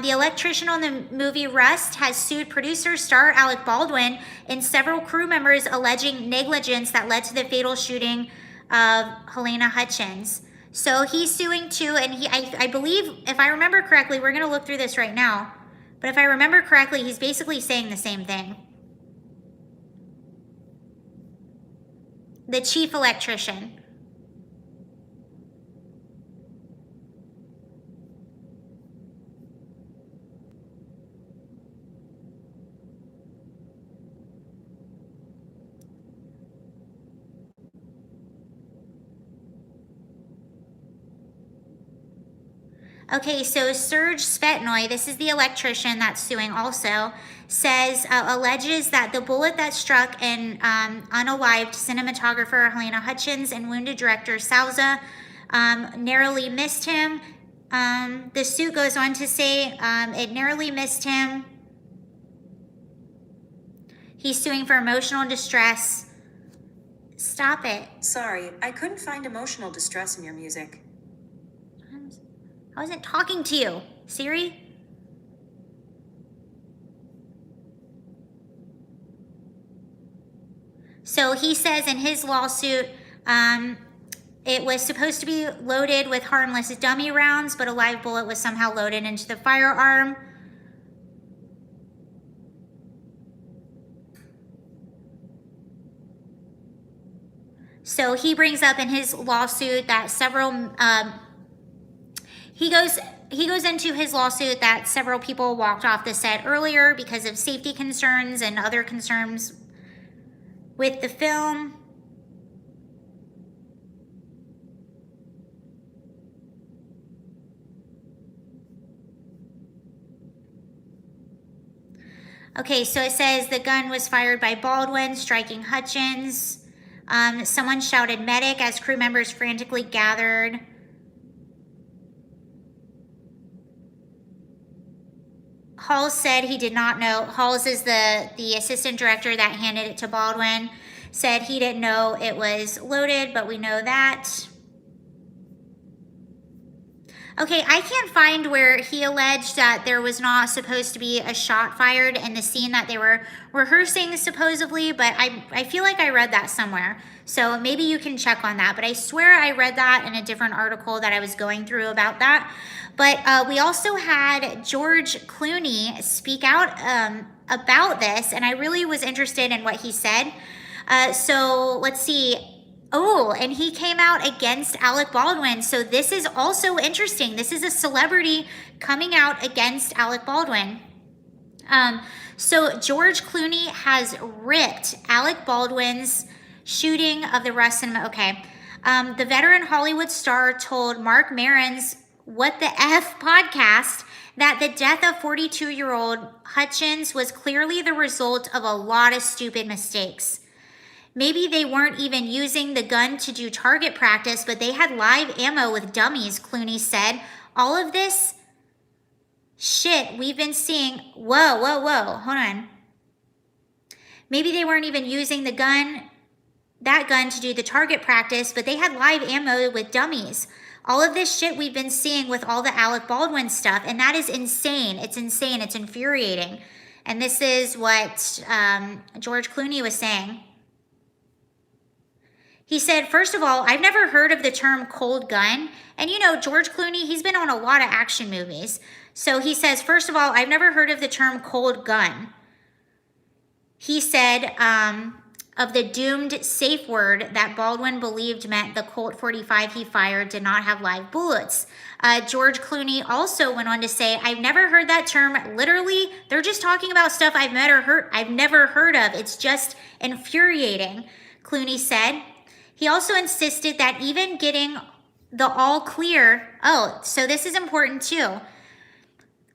the electrician on the movie Rust has sued producer star Alec Baldwin and several crew members alleging negligence that led to the fatal shooting of Helena Hutchins. So he's suing too, and I believe, if I remember correctly, we're going to look through this right now, but if I remember correctly, he's basically saying the same thing. The chief electrician. Okay, so Serge Svetnoy, this is the electrician that's suing also, says, alleges that the bullet that struck an unalived cinematographer Helena Hutchins and wounded director Souza narrowly missed him. The suit goes on to say it narrowly missed him. He's suing for emotional distress. Stop it. Sorry, I couldn't find emotional distress in your music. I wasn't talking to you, Siri. So he says in his lawsuit, it was supposed to be loaded with harmless dummy rounds, but a live bullet was somehow loaded into the firearm. So he brings up in his lawsuit that several... He goes into his lawsuit that several people walked off the set earlier because of safety concerns and other concerns with the film. Okay, so it says the gun was fired by Baldwin, striking Hutchins. Someone shouted medic as crew members frantically gathered. Halls said he did not know. Halls is the assistant director that handed it to Baldwin. Said he didn't know it was loaded, but we know that. Okay, I can't find where he alleged that there was not supposed to be a shot fired in the scene that they were rehearsing supposedly, but I feel like I read that somewhere. So maybe you can check on that, but I swear I read that in a different article that I was going through about that. But we also had George Clooney speak out about this, and I really was interested in what he said. So let's see. Oh, and he came out against Alec Baldwin. So this is also interesting. This is a celebrity coming out against Alec Baldwin. So George Clooney has ripped Alec Baldwin's shooting of the Rust cinema. Okay. The veteran Hollywood star told Mark Maron's What the F podcast that the death of 42-year-old Hutchins was clearly the result of a lot of stupid mistakes. Maybe they weren't even using the gun to do target practice, but they had live ammo with dummies, Clooney said. All of this shit we've been seeing. Whoa, hold on. Maybe they weren't even using that gun to do the target practice, but they had live ammo with dummies. All of this shit we've been seeing with all the Alec Baldwin stuff, and that is insane. It's insane. It's infuriating. And this is what George Clooney was saying. He said, first of all, I've never heard of the term cold gun. And you know, George Clooney, he's been on a lot of action movies. So he says, first of all, I've never heard of the term cold gun. He said of the doomed safe word that Baldwin believed meant the Colt 45 he fired did not have live bullets. George Clooney also went on to say, I've never heard that term. Literally, they're just talking about stuff I've never heard of. It's just infuriating, Clooney said. He also insisted that even getting the all clear, so this is important too.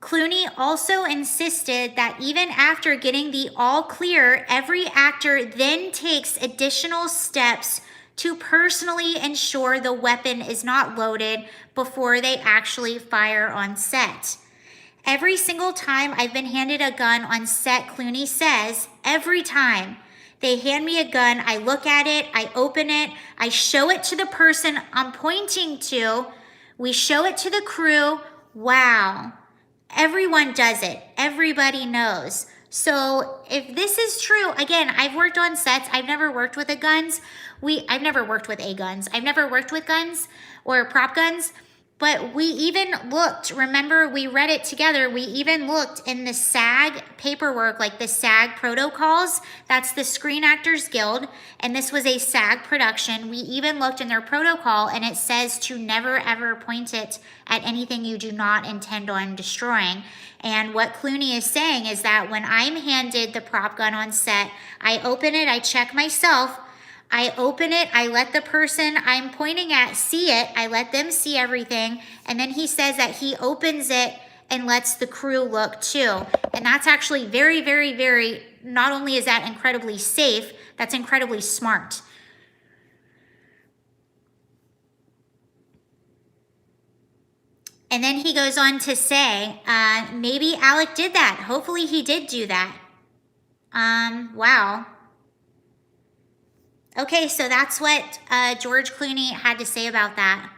Clooney also insisted that even after getting the all clear, every actor then takes additional steps to personally ensure the weapon is not loaded before they actually fire on set. Every single time I've been handed a gun on set, Clooney says, every time. They hand me a gun, I look at it, I open it, I show it to the person I'm pointing to, we show it to the crew. Wow. Everyone does it. Everybody knows. So if this is true, again, I've worked on sets. I've never worked with guns. I've never worked with guns or prop guns. But we even looked, remember we read it together, we even looked in the SAG paperwork, like the SAG protocols, that's the Screen Actors Guild, and this was a SAG production. We even looked in their protocol and it says to never ever point it at anything you do not intend on destroying. And what Clooney is saying is that when I'm handed the prop gun on set, I open it, I check myself, I open it, I let the person I'm pointing at see it, I let them see everything, and then he says that he opens it and lets the crew look too. And that's actually very, very, very, not only is that incredibly safe, that's incredibly smart. And then he goes on to say, maybe Alec did that. Hopefully he did do that. Wow. Okay, so that's what George Clooney had to say about that.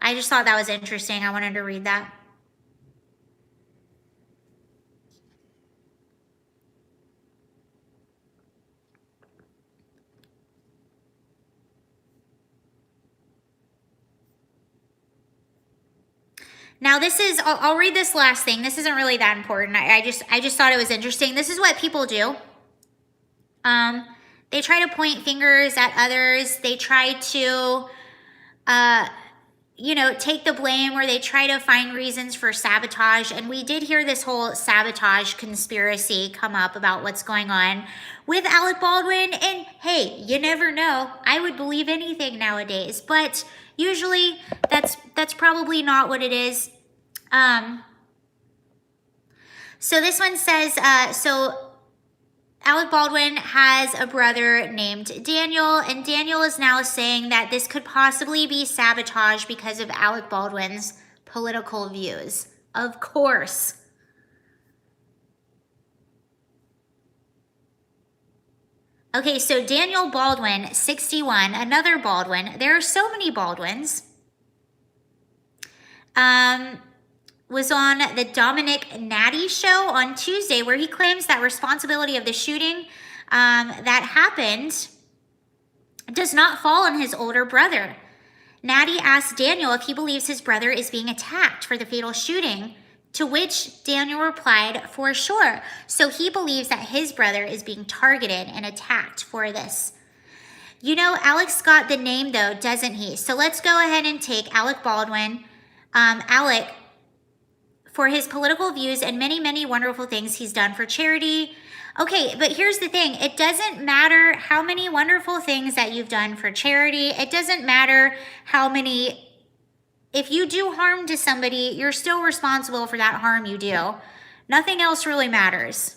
I just thought that was interesting. I wanted to read that. Now this is, I'll read this last thing. This isn't really that important. I just thought it was interesting. This is what people do. They try to point fingers at others. They try to, take the blame, or they try to find reasons for sabotage. And we did hear this whole sabotage conspiracy come up about what's going on with Alec Baldwin. And hey, you never know. I would believe anything nowadays, but usually that's probably not what it is. So this one says, Alec Baldwin has a brother named Daniel, and Daniel is now saying that this could possibly be sabotage because of Alec Baldwin's political views. Of course. Okay, so Daniel Baldwin, 61, another Baldwin. There are so many Baldwins. Was on the Dominic Natty show on Tuesday, where he claims that responsibility of the shooting that happened does not fall on his older brother. Natty asked Daniel if he believes his brother is being attacked for the fatal shooting, to which Daniel replied, for sure. So he believes that his brother is being targeted and attacked for this. You know, Alec's got the name though, doesn't he? So let's go ahead and take Alec Baldwin. Alec, for his political views and many, many wonderful things he's done for charity. Okay, but here's the thing. It doesn't matter how many wonderful things that you've done for charity. It doesn't matter how many if you do harm to somebody, you're still responsible for that harm you do. Nothing else really matters.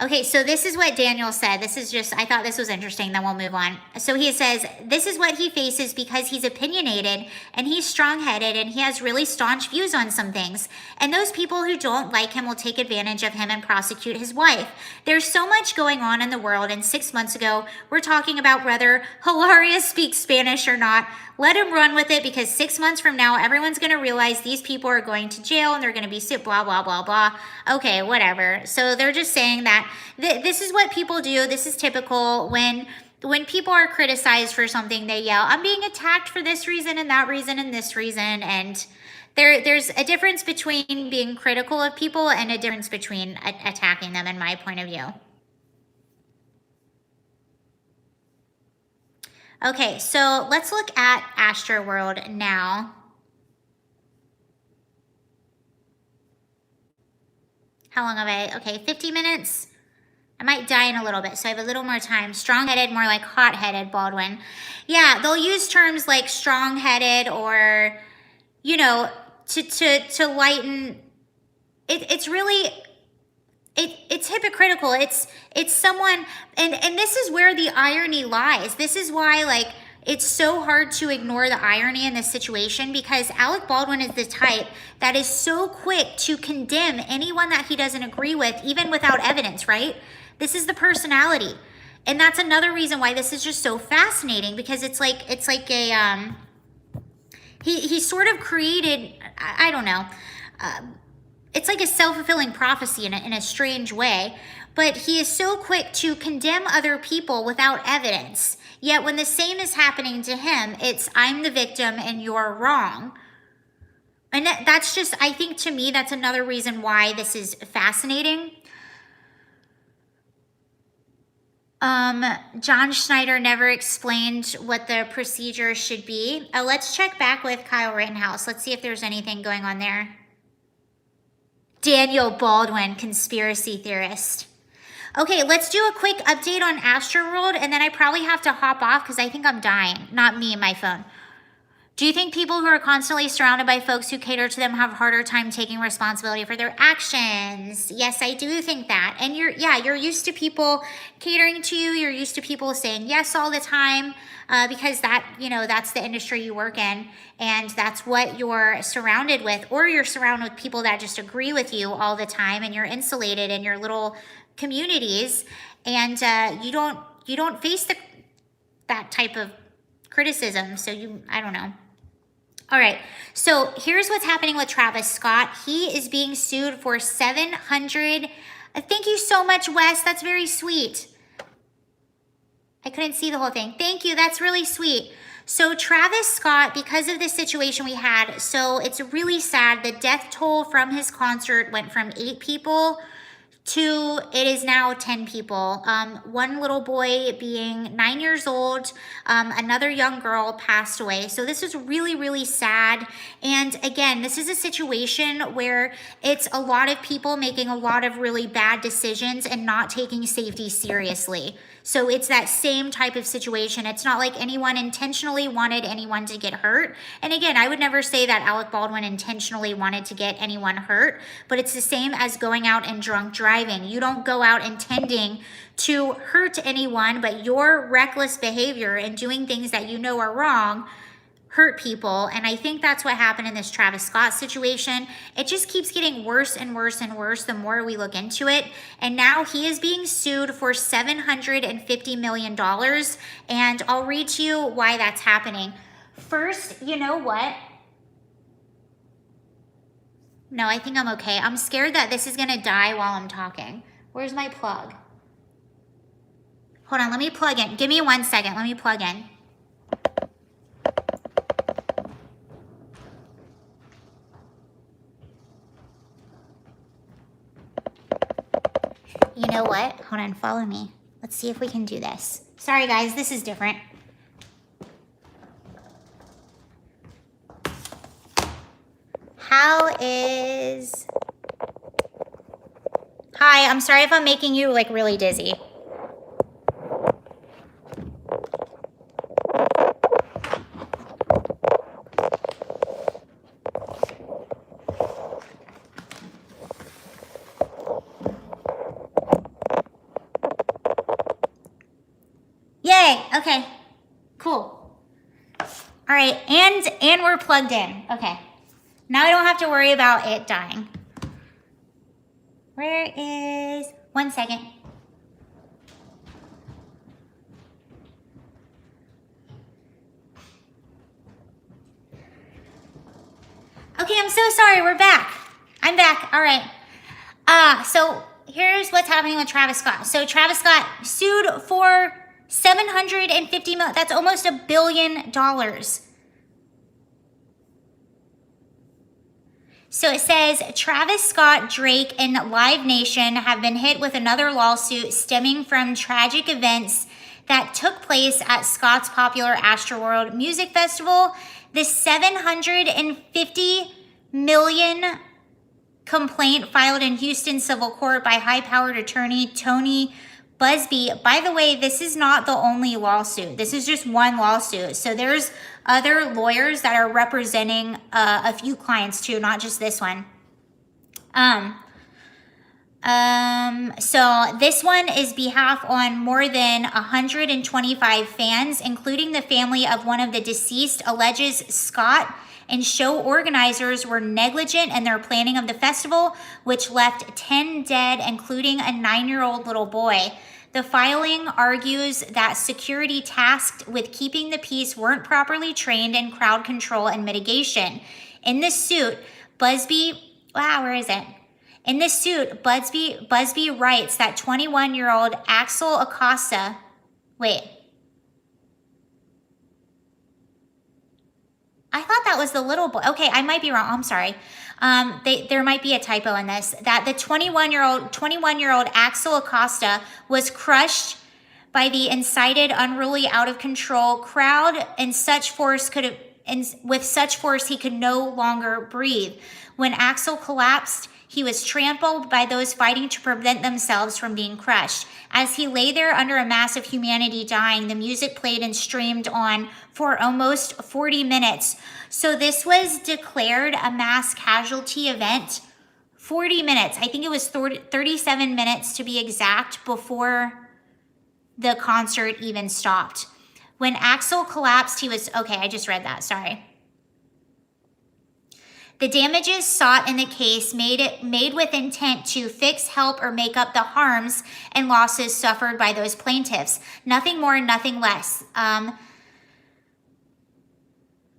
Okay, so this is what Daniel said. This is just, I thought this was interesting, then we'll move on. So he says, this is what he faces because he's opinionated and he's strong-headed and he has really staunch views on some things. And those people who don't like him will take advantage of him and prosecute his wife. There's so much going on in the world, and 6 months ago, we're talking about whether Hilaria speaks Spanish or not. Let him run with it, because 6 months from now, everyone's going to realize these people are going to jail and they're going to be sick, blah, blah, blah, blah. Okay, whatever. So they're just saying that this is what people do. This is typical. When people are criticized for something, they yell, I'm being attacked for this reason and that reason and this reason. And there's a difference between being critical of people and a difference between attacking them, in my point of view. Okay, so let's look at Astroworld now. How long have I? Okay, 50 minutes. I might die in a little bit, so I have a little more time. Strong-headed, more like hot-headed, Baldwin. Yeah, they'll use terms like strong-headed or, you know, to lighten. It's really, it's hypocritical. It's someone, and this is where the irony lies. This is why, like, it's so hard to ignore the irony in this situation, because Alec Baldwin is the type that is so quick to condemn anyone that he doesn't agree with, even without evidence, right? This is the personality. And that's another reason why this is just so fascinating, because it's like a, he sort of created, I don't know, it's like a self-fulfilling prophecy in a strange way, but he is so quick to condemn other people without evidence. Yet when the same is happening to him, it's, I'm the victim and you're wrong. And that's just, I think, to me, that's another reason why this is fascinating. John Schneider never explained what the procedure should be. Let's check back with Kyle Rittenhouse. Let's see if there's anything going on there. Daniel Baldwin, conspiracy theorist. Okay, let's do a quick update on Astroworld, and then I probably have to hop off because I think I'm dying. Not me, my phone. Do you think people who are constantly surrounded by folks who cater to them have a harder time taking responsibility for their actions? Yes, I do think that. And you're used to people catering to you. You're used to people saying yes all the time, because that's the industry you work in, and that's what you're surrounded with. Or you're surrounded with people that just agree with you all the time, and you're insulated in your little communities, and you don't face that type of criticism. So I don't know. All right, so here's what's happening with Travis Scott. He is being sued for 700. Thank you so much, Wes. That's very sweet. I couldn't see the whole thing. Thank you. That's really sweet. So Travis Scott, because of this situation we had, so it's really sad. The death toll from his concert went from 8 people to, it is now 10 people. One little boy being 9 years old, another young girl passed away. So this is really, really sad. And again, this is a situation where it's a lot of people making a lot of really bad decisions and not taking safety seriously. So it's that same type of situation. It's not like anyone intentionally wanted anyone to get hurt. And again, I would never say that Alec Baldwin intentionally wanted to get anyone hurt, but it's the same as going out and drunk driving. You don't go out intending to hurt anyone, but your reckless behavior and doing things that you know are wrong hurt people. And I think that's what happened in this Travis Scott situation. It just keeps getting worse and worse and worse the more we look into it. And now he is being sued for $750 million. And I'll read to you why that's happening. First, you know what? No, I think I'm okay. I'm scared that this is gonna die while I'm talking. Where's my plug? Hold on, let me plug in. Give me 1 second, let me plug in. You know what? Hold on, follow me. Let's see if we can do this. Sorry guys, this is different. How is... Hi, I'm sorry if I'm making you like really dizzy. Okay. Cool. All right, and we're plugged in. Okay. Now I don't have to worry about it dying. Where is... 1 second. Okay, I'm so sorry. We're back. I'm back. All right. So here's what's happening with Travis Scott. So Travis Scott sued for $750 million. That's almost $1 billion. So it says Travis Scott, Drake, and Live Nation have been hit with another lawsuit stemming from tragic events that took place at Scott's popular Astroworld music festival. The $750 million complaint filed in Houston civil court by high-powered attorney Tony Busby. By the way, this is not the only lawsuit. This is just one lawsuit. So there's other lawyers that are representing a few clients too, not just this one. So this one is behalf on more than 125 fans, including the family of one of the deceased, alleges Scott and show organizers were negligent in their planning of the festival, which left 10 dead, including a 9-year-old little boy. The filing argues that security tasked with keeping the peace weren't properly trained in crowd control and mitigation. In this suit, Busby writes that 21-year-old Axel Acosta, I thought that was the little boy. Okay, I might be wrong. I'm sorry. There might be a typo in this. That the 21-year-old Axel Acosta was crushed by the incited, unruly, out of control crowd, and with such force he could no longer breathe. When Axel collapsed, he was trampled by those fighting to prevent themselves from being crushed. As he lay there under a mass of humanity dying, the music played and streamed on for almost 40 minutes. So this was declared a mass casualty event. 40 minutes. I think it was 37 minutes to be exact before the concert even stopped. When Axel collapsed, he was... Okay, I just read that. Sorry. The damages sought in the case made with intent to fix, help, or make up the harms and losses suffered by those plaintiffs. Nothing more, nothing less.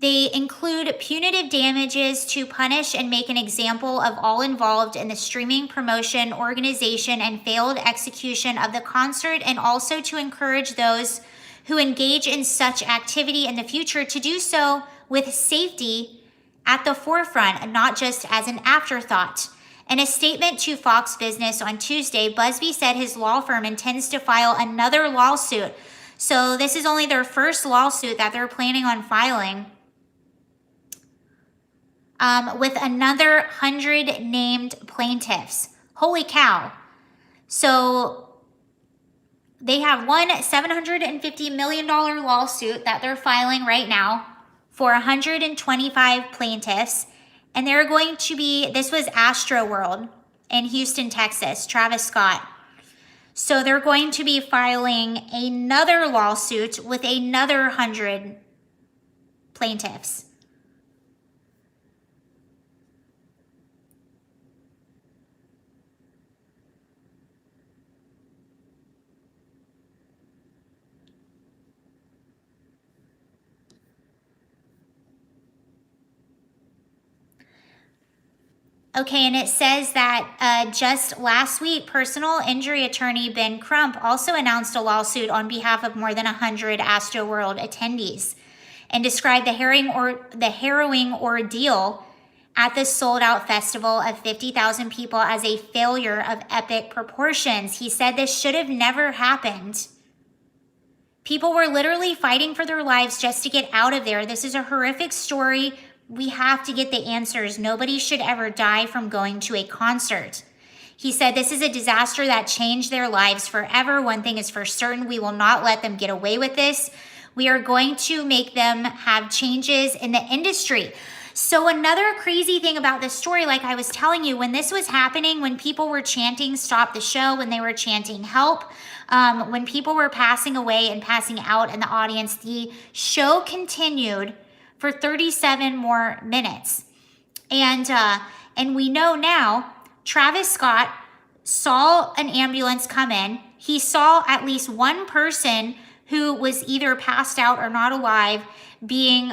They include punitive damages to punish and make an example of all involved in the streaming, promotion, organization, and failed execution of the concert, and also to encourage those who engage in such activity in the future to do so with safety at the forefront and not just as an afterthought. In a statement to Fox Business on Tuesday, Busby said his law firm intends to file another lawsuit. So this is only their first lawsuit that they're planning on filing, with another 100 named plaintiffs. Holy cow. So they have one $750 million lawsuit that they're filing right now for 125 plaintiffs. And they're going to be, this was Astroworld in Houston, Texas, Travis Scott. So they're going to be filing another lawsuit with another 100 plaintiffs. Okay, and it says that just last week, personal injury attorney Ben Crump also announced a lawsuit on behalf of more than 100 Astroworld attendees and described the harrowing ordeal at the sold-out festival of 50,000 people as a failure of epic proportions. He said this should have never happened. People were literally fighting for their lives just to get out of there. This is a horrific story. We have to get the answers. Nobody should ever die from going to a concert. He said this is a disaster that changed their lives forever. One thing is for certain, we will not let them get away with this. We are going to make them have changes in the industry. So another crazy thing about this story, like I was telling you, when this was happening, when people were chanting stop the show, when they were chanting help, when people were passing away and passing out in the audience, the show continued for 37 more minutes. And we know now Travis Scott saw an ambulance come in. He saw at least one person who was either passed out or not alive being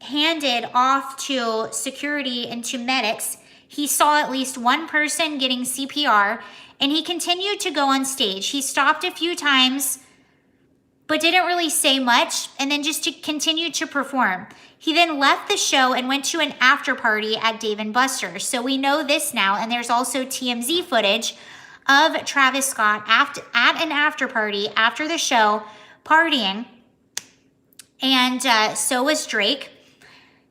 handed off to security and to medics. He saw at least one person getting CPR, and he continued to go on stage. He stopped a few times, but didn't really say much, and then just to continue to perform. He then left the show and went to an after party at Dave & Buster's. So we know this now, and there's also TMZ footage of Travis Scott at an after party after the show, partying, and so was Drake.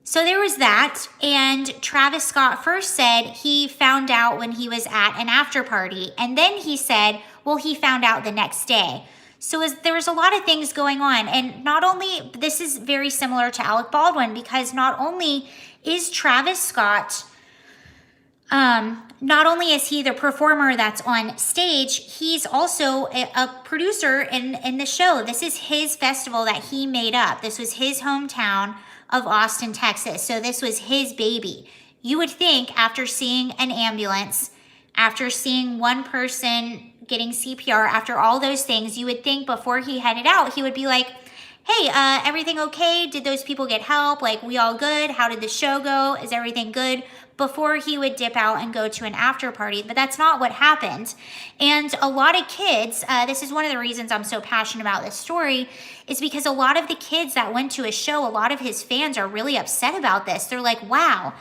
So there was that, and Travis Scott first said he found out when he was at an after party, and then he said, well, he found out the next day. So there was a lot of things going on, and not only, this is very similar to Alec Baldwin, because not only is Travis Scott, not only is he the performer that's on stage, he's also a producer in the show. This is his festival that he made up. This was his hometown of Austin, Texas. So this was his baby. You would think after seeing an ambulance, after seeing one person getting CPR, after all those things, you would think before he headed out, he would be like, hey, everything okay? Did those people get help? Like, we all good? How did the show go? Is everything good? Before he would dip out and go to an after party. But that's not what happened. And a lot of kids, this is one of the reasons I'm so passionate about this story, is because a lot of the kids that went to his show, a lot of his fans are really upset about this. They're like, wow,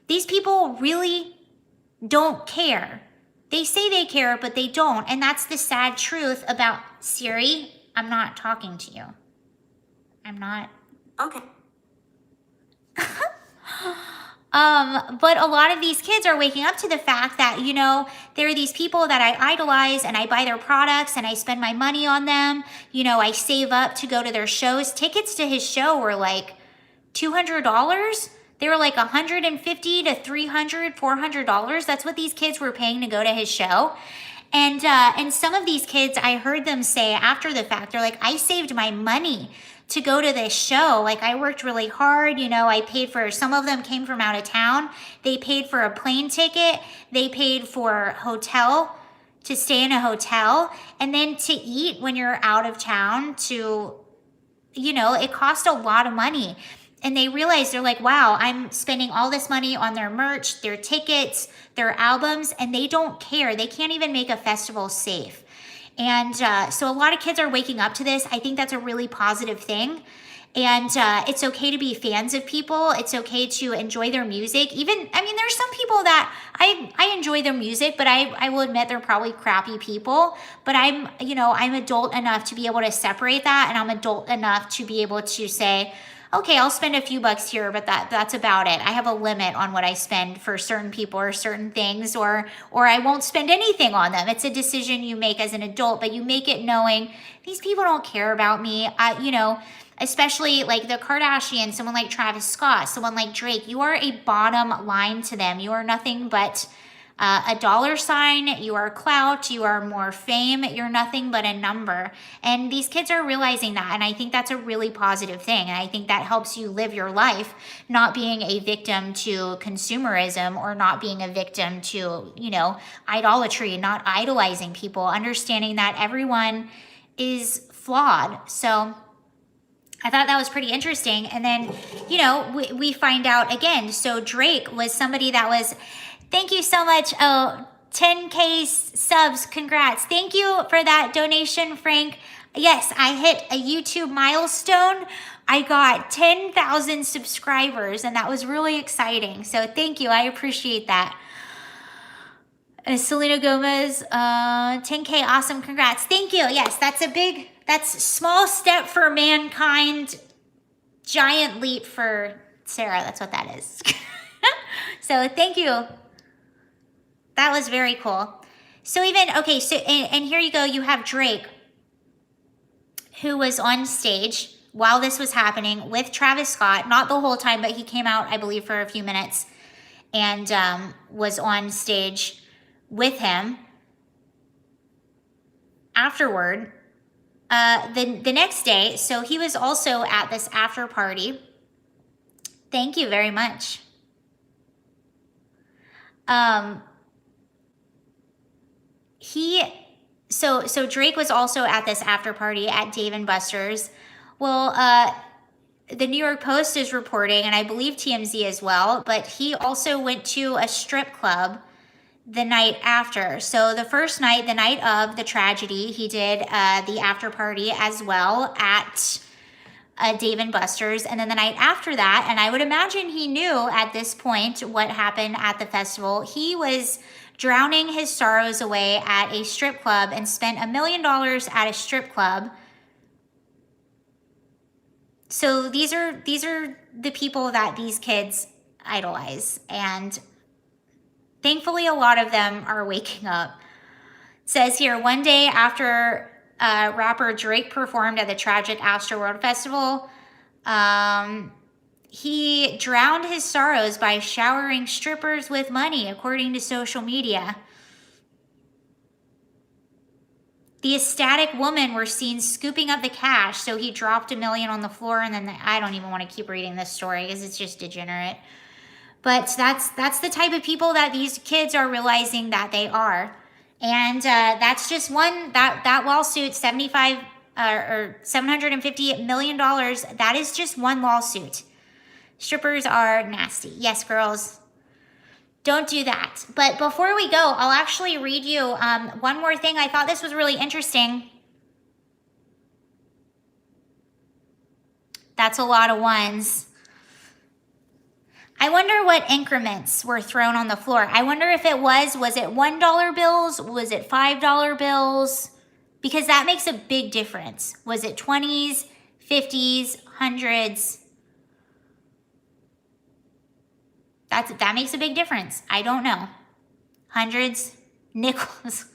these people really don't care. They say they care, but they don't. And that's the sad truth about Siri. I'm not talking to you. I'm not. Okay. But a lot of these kids are waking up to the fact that, you know, there are these people that I idolize and I buy their products and I spend my money on them. You know, I save up to go to their shows. Tickets to his show were like $200. They were like $150 to $300, $400. That's what these kids were paying to go to his show. And some of these kids, I heard them say after the fact, they're like, I saved my money to go to this show. Like, I worked really hard. You know, I paid for, some of them came from out of town. They paid for a plane ticket. They paid for hotel, to stay in a hotel, and then to eat when you're out of town, to, you know, it cost a lot of money. And they realized, they're like, wow, I'm spending all this money on their merch, their tickets, their albums, and they don't care. They can't even make a festival safe. And so a lot of kids are waking up to this. I think that's a really positive thing. And it's okay to be fans of people. It's okay to enjoy their music. Even, I mean, there's some people that I enjoy their music, but I will admit they're probably crappy people. But I'm adult enough to be able to separate that. And I'm adult enough to be able to say, okay, I'll spend a few bucks here, but that's about it. I have a limit on what I spend for certain people or certain things, or I won't spend anything on them. It's a decision you make as an adult, but you make it knowing these people don't care about me. You know, especially like the Kardashians, someone like Travis Scott, someone like Drake, you are a bottom line to them. You are nothing but a dollar sign. You are clout. You are more fame. You're nothing but a number. And these kids are realizing that. And I think that's a really positive thing. And I think that helps you live your life, not being a victim to consumerism or not being a victim to, you know, idolatry, not idolizing people, understanding that everyone is flawed. So I thought that was pretty interesting. And then, you know, we find out again. So Drake was somebody that was, thank you so much. Oh, 10K subs. Congrats. Thank you for that donation, Frank. Yes, I hit a YouTube milestone. I got 10,000 subscribers, and that was really exciting. So thank you. I appreciate that. Selena Gomez, 10K. Awesome. Congrats. Thank you. Yes, that's small step for mankind, giant leap for Sarah. That's what that is. So thank you. That was very cool. So even, okay, so, and here you go, you have Drake, who was on stage while this was happening with Travis Scott, not the whole time, but he came out, I believe, for a few minutes and was on stage with him. Afterward, the next day, so he was also at this after party. Thank you very much. So Drake was also at this after party at Dave & Buster's. Well, the New York Post is reporting, and I believe TMZ as well, but he also went to a strip club the night after. So the first night, the night of the tragedy, he did the after party as well at Dave & Buster's. And then the night after that, and I would imagine he knew at this point what happened at the festival, he was drowning his sorrows away at a strip club and spent $1 million at a strip club. So these are the people that these kids idolize, and thankfully a lot of them are waking up. It says here, one day after rapper Drake performed at the tragic Astroworld Festival, he drowned his sorrows by showering strippers with money, according to social media. The ecstatic women were seen scooping up the cash, so he dropped $1 million on the floor, and then I don't even want to keep reading this story because it's just degenerate. But that's the type of people that these kids are realizing that they are. And that's just one, that lawsuit, $750 million, that is just one lawsuit. Strippers are nasty. Yes, girls. Don't do that. But before we go, I'll actually read you one more thing. I thought this was really interesting. That's a lot of ones. I wonder what increments were thrown on the floor. I wonder if it was it $1 bills? Was it $5 bills? Because that makes a big difference. Was it 20s, 50s, 100s? That makes a big difference. I don't know. Hundreds, nickels.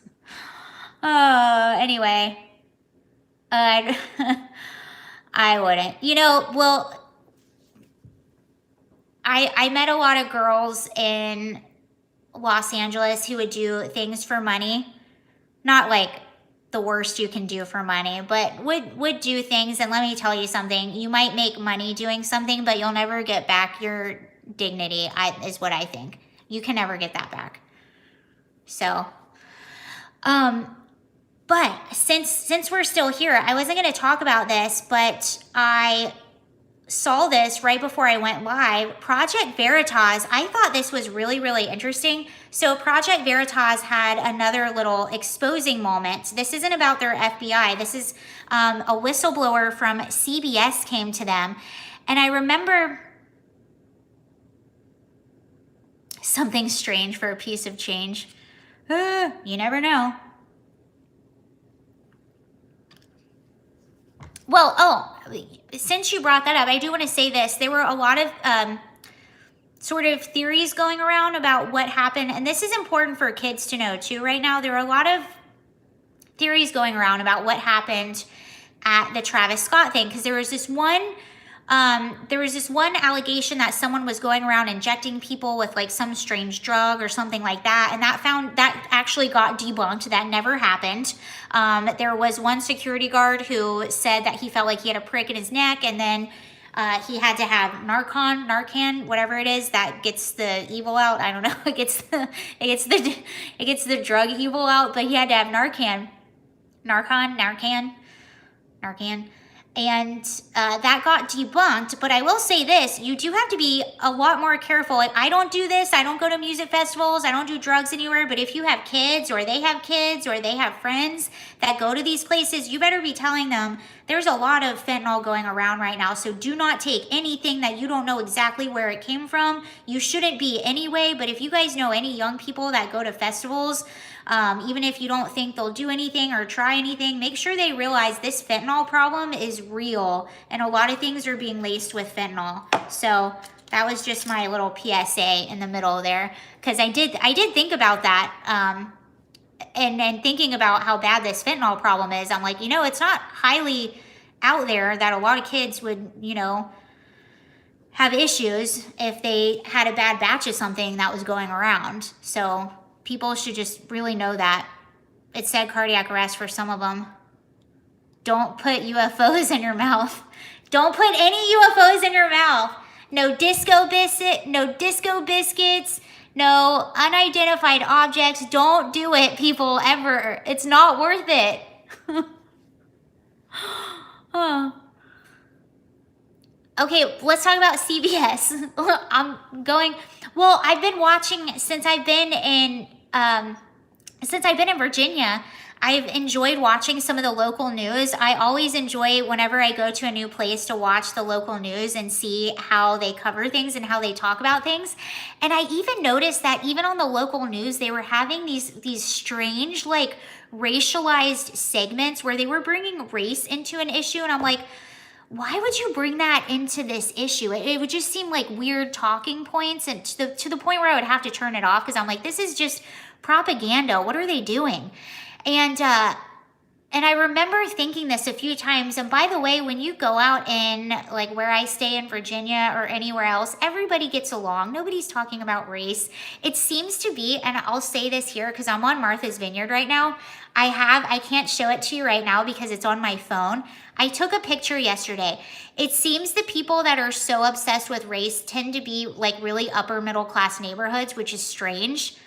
Anyway. I wouldn't. You know, well, I met a lot of girls in Los Angeles who would do things for money. Not like the worst you can do for money, but would do things. And let me tell you something. You might make money doing something, but you'll never get back your dignity, is what I think. You can never get that back. So, but since we're still here, I wasn't going to talk about this, but I saw this right before I went live. Project Veritas, I thought this was really, really interesting. So Project Veritas had another little exposing moment. This isn't about their FBI. This is a whistleblower from CBS came to them. And I remember something strange for a piece of change. You never know. Well, since you brought that up, I do want to say this. There were a lot of sort of theories going around about what happened. And this is important for kids to know too right now. There are a lot of theories going around about what happened at the Travis Scott thing. Because there was this one allegation that someone was going around injecting people with like some strange drug or something like that. And that actually got debunked. That never happened. There was one security guard who said that he felt like he had a prick in his neck, and then he had to have Narcan, whatever it is that gets the evil out. I don't know. It gets the drug evil out, but he had to have Narcan. And that got debunked. But I will say this, you do have to be a lot more careful. Like, I don't do this. I don't go to music festivals. I don't do drugs anywhere. But if you have kids, or they have friends that go to these places, you better be telling them there's a lot of fentanyl going around right now. So do not take anything that you don't know exactly where it came from. You shouldn't be anyway. But if you guys know any young people that go to festivals, even if you don't think they'll do anything or try anything, make sure they realize this fentanyl problem is real, and a lot of things are being laced with fentanyl. So that was just my little PSA in the middle there, because I did think about that, and thinking about how bad this fentanyl problem is. I'm like, you know, it's not highly out there that a lot of kids would, you know, have issues if they had a bad batch of something that was going around. So people should just really know that. It said cardiac arrest for some of them. Don't put UFOs in your mouth. Don't put any UFOs in your mouth. No disco biscuits, no unidentified objects. Don't do it, people, ever. It's not worth it. Oh. Okay, let's talk about CBS. I've been watching since I've been in Virginia. I've enjoyed watching some of the local news. I always enjoy whenever I go to a new place to watch the local news and see how they cover things and how they talk about things. And I even noticed that even on the local news, they were having these strange, like, racialized segments where they were bringing race into an issue. And I'm like, why would you bring that into this issue? It would just seem like weird talking points, and to the point where I would have to turn it off because I'm like, this is just propaganda. What are they doing? And I remember thinking this a few times. And by the way, when you go out in, like, where I stay in Virginia or anywhere else, everybody gets along. Nobody's talking about race. It seems to be, and I'll say this here because I'm on Martha's Vineyard right now. I can't show it to you right now because it's on my phone. I took a picture yesterday. It seems the people that are so obsessed with race tend to be, like, really upper middle class neighborhoods, which is strange.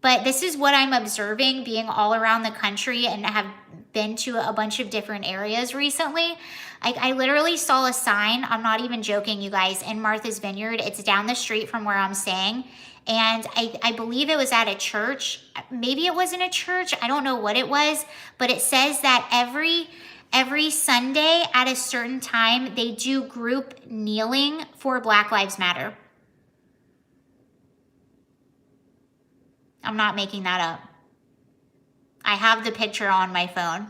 But this is what I'm observing being all around the country and have been to a bunch of different areas recently. I literally saw a sign, I'm not even joking, you guys, in Martha's Vineyard. It's down the street from where I'm staying. And I believe it was at a church. Maybe it wasn't a church. I don't know what it was. But it says that every Sunday at a certain time, they do group kneeling for Black Lives Matter. I'm not making that up. I have the picture on my phone.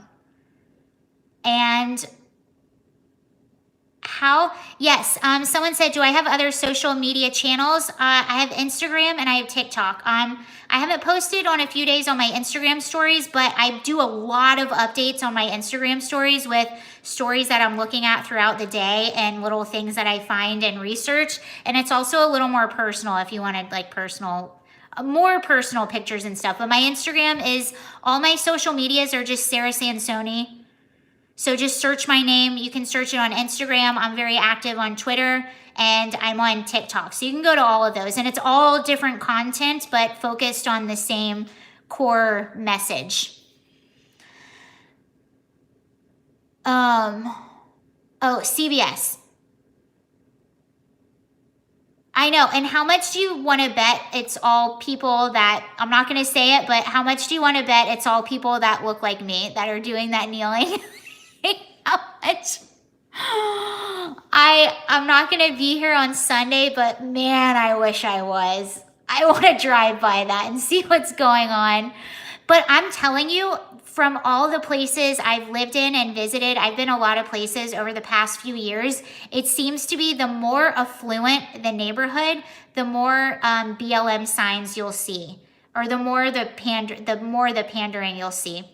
And someone said, do I have other social media channels? I have Instagram and I have TikTok. I haven't posted on a few days on my Instagram stories, but I do a lot of updates on my Instagram stories with stories that I'm looking at throughout the day and little things that I find and research. And it's also a little more personal if you wanted, like, more personal pictures and stuff. But my Instagram is, all my social medias are just Sarah Sansoni. So just search my name. You can search it on Instagram. I'm very active on Twitter, and I'm on TikTok. So you can go to all of those, and it's all different content, but focused on the same core message. CBS. I know. And how much do you want to bet it's all people that, I'm not going to say it, but how much do you want to bet it's all people that look like me that are doing that kneeling? How much? I'm not going to be here on Sunday, but man, I wish I was. I want to drive by that and see what's going on. But I'm telling you, from all the places I've lived in and visited, I've been a lot of places over the past few years. It seems to be the more affluent the neighborhood, the more BLM signs you'll see, or the more the pandering you'll see.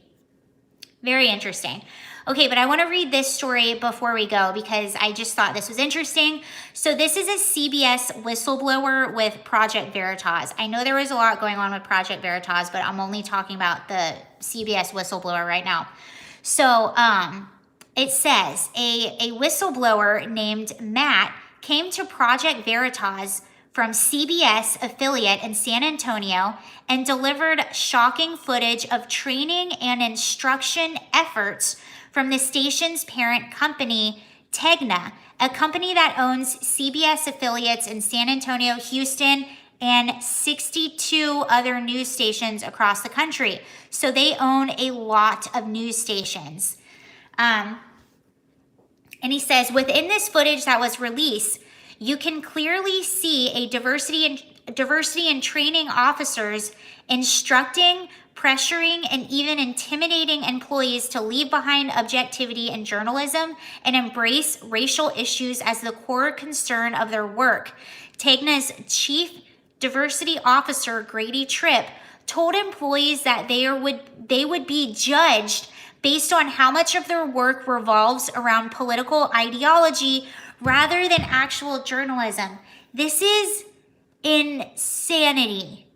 Very interesting. Okay, but I want to read this story before we go because I just thought this was interesting. So this is a CBS whistleblower with Project Veritas. I know there was a lot going on with Project Veritas, but I'm only talking about the CBS whistleblower right now. So it says a whistleblower named Matt came to Project Veritas from CBS affiliate in San Antonio and delivered shocking footage of training and instruction efforts from the station's parent company, Tegna, a company that owns CBS affiliates in San Antonio, Houston, and 62 other news stations across the country. So they own a lot of news stations. And he says, within this footage that was released, you can clearly see a diversity and training officers instructing, pressuring, and even intimidating employees to leave behind objectivity in journalism and embrace racial issues as the core concern of their work. Tegna's chief diversity officer, Grady Tripp, told employees that they would be judged based on how much of their work revolves around political ideology rather than actual journalism. This is insanity.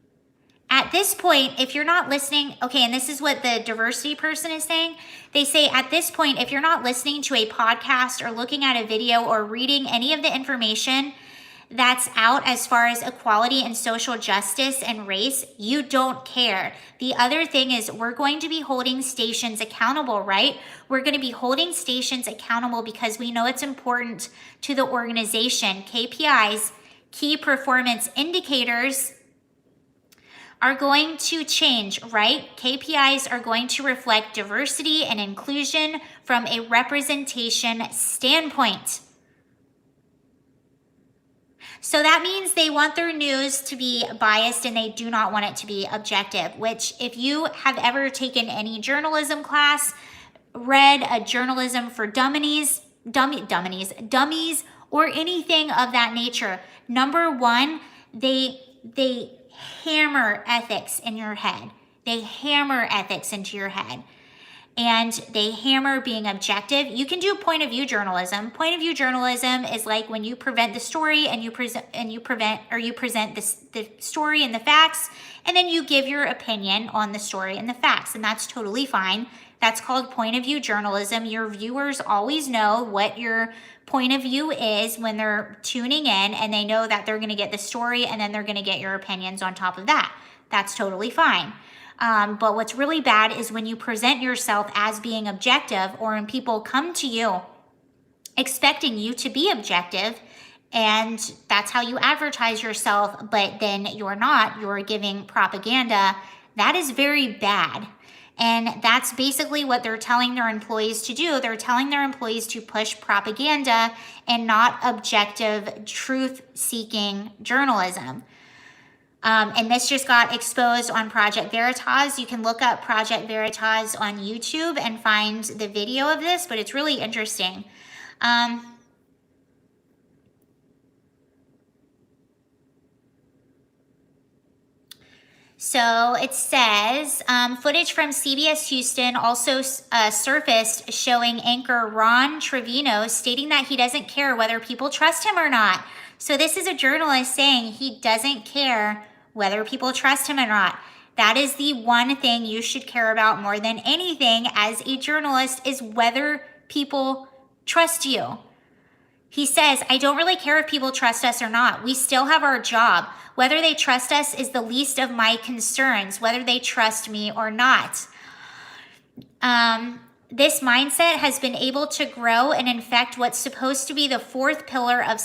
At this point, if you're not listening, okay, and this is what the diversity person is saying. They say at this point, if you're not listening to a podcast or looking at a video or reading any of the information that's out as far as equality and social justice and race, you don't care. The other thing is we're going to be holding stations accountable, right? We're going to be holding stations accountable because we know it's important to the organization. KPIs, key performance indicators, are going to change, right? KPIs are going to reflect diversity and inclusion from a representation standpoint. So that means they want their news to be biased and they do not want it to be objective, which if you have ever taken any journalism class, read a journalism for dummies, or anything of that nature, number one, they hammer ethics in your head. They hammer ethics into your head. And they hammer being objective. You can do point of view journalism. Point of view journalism is like when you prevent the story and you present the story and the facts, and then you give your opinion on the story and the facts, and that's totally fine. That's called point of view journalism. Your viewers always know what your point of view is when they're tuning in, and they know that they're going to get the story and then they're going to get your opinions on top of that. That's totally fine. But what's really bad is when you present yourself as being objective, or when people come to you expecting you to be objective, and that's how you advertise yourself, but then you're not, you're giving propaganda. That is very bad. And that's basically what they're telling their employees to do. They're telling their employees to push propaganda and not objective, truth-seeking journalism. And this just got exposed on Project Veritas. You can look up Project Veritas on YouTube and find the video of this, but it's really interesting. So it says, footage from CBS Houston also surfaced showing anchor Ron Trevino stating that he doesn't care whether people trust him or not. So this is a journalist saying he doesn't care whether people trust him or not. That is the one thing you should care about more than anything as a journalist, is whether people trust you. He says, I don't really care if people trust us or not. We still have our job. Whether they trust us is the least of my concerns, whether they trust me or not. This mindset has been able to grow and infect what's supposed to be the fourth pillar of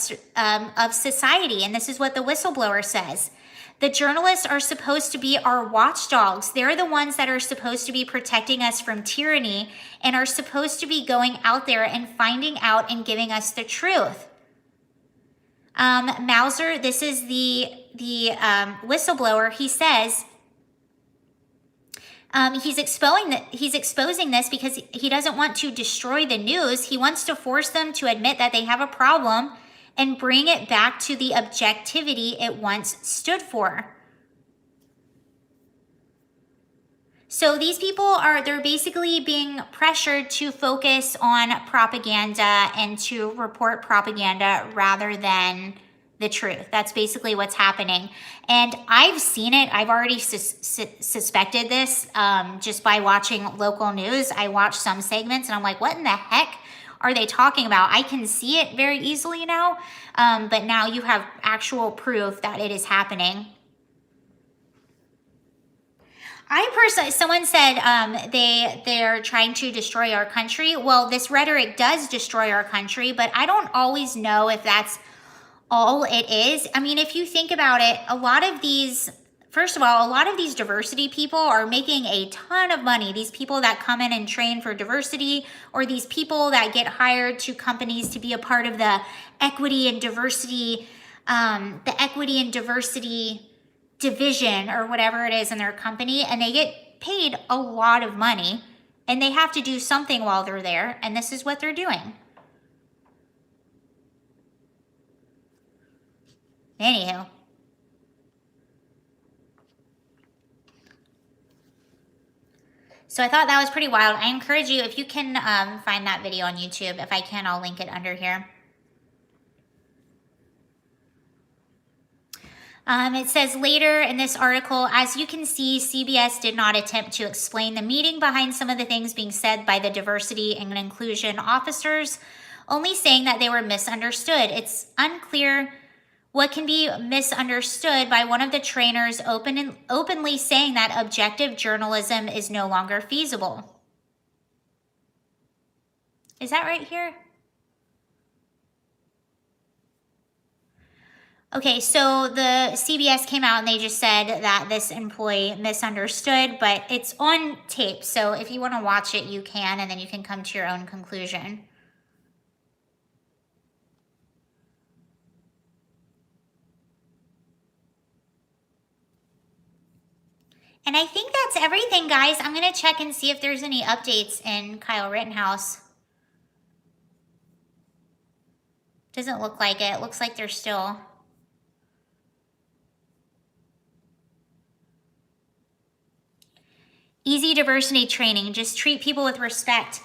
society. And this is what the whistleblower says. The journalists are supposed to be our watchdogs. They're the ones that are supposed to be protecting us from tyranny and are supposed to be going out there and finding out and giving us the truth. Mauser, this is the whistleblower. He says he's exposing this because he doesn't want to destroy the news. He wants to force them to admit that they have a problem and bring it back to the objectivity it once stood for. So these people they're basically being pressured to focus on propaganda and to report propaganda rather than the truth. That's basically what's happening. And I've seen it. I've already suspected this just by watching local news. I watch some segments and I'm like, what in the heck are they talking about? I can see it very easily now, but now you have actual proof that it is happening. Someone said they're trying to destroy our country. Well, this rhetoric does destroy our country, but I don't always know if that's all it is. I mean, if you think about it, a lot of these diversity people are making a ton of money. These people that come in and train for diversity, or these people that get hired to companies to be a part of the equity and diversity division or whatever it is in their company, and they get paid a lot of money and they have to do something while they're there, and this is what they're doing. Anywho. So I thought that was pretty wild. I encourage you, if you can find that video on YouTube. If I can, I'll link it under here. It says later in this article, as you can see, CBS did not attempt to explain the meaning behind some of the things being said by the diversity and inclusion officers, only saying that they were misunderstood. It's unclear what can be misunderstood by one of the trainers openly saying that objective journalism is no longer feasible. Is that right here? Okay, so the CBS came out and they just said that this employee misunderstood, but it's on tape. So if you want to watch it, you can, and then you can come to your own conclusion. And I think that's everything, guys. I'm going to check and see if there's any updates in Kyle Rittenhouse. Doesn't look like it. It looks like they're still... Easy diversity training. Just treat people with respect.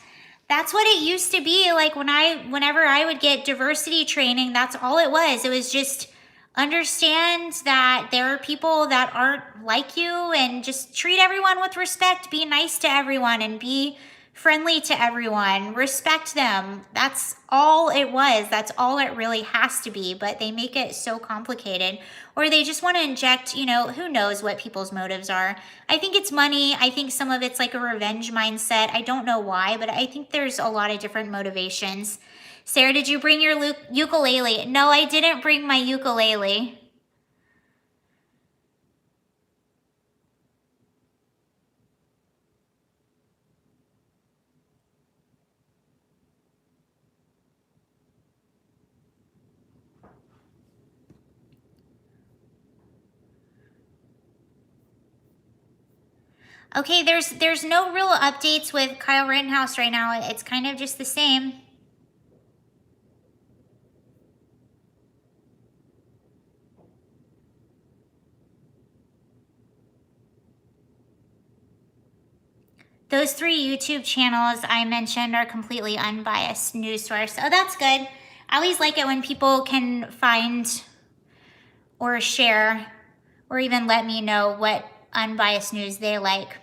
That's what it used to be. Like whenever I would get diversity training, that's all it was. It was just understand that there are people that aren't like you and just treat everyone with respect. Be nice to everyone and be friendly to everyone. Respect them. That's all it was. That's all it really has to be. But they make it so complicated. Or they just want to inject, you know, who knows what people's motives are. I think it's money. I think some of it's like a revenge mindset. I don't know why, but I think there's a lot of different motivations. Sarah, did you bring your ukulele? No, I didn't bring my ukulele. Okay, there's no real updates with Kyle Rittenhouse right now. It's kind of just the same. Those 3 YouTube channels I mentioned are completely unbiased news source. Oh, that's good. I always like it when people can find or share or even let me know what unbiased news they like.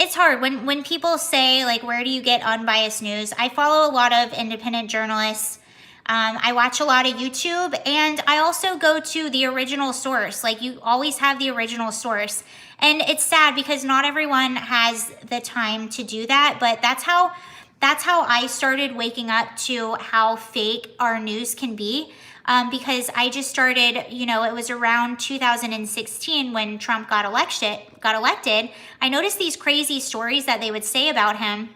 It's hard when people say, like, where do you get unbiased news? I follow a lot of independent journalists. I watch a lot of YouTube, and I also go to the original source. Like, you always have the original source. And it's sad because not everyone has the time to do that, but that's how I started waking up to how fake our news can be. Because I just started, you know, it was around 2016 when Trump got elected. I noticed these crazy stories that they would say about him.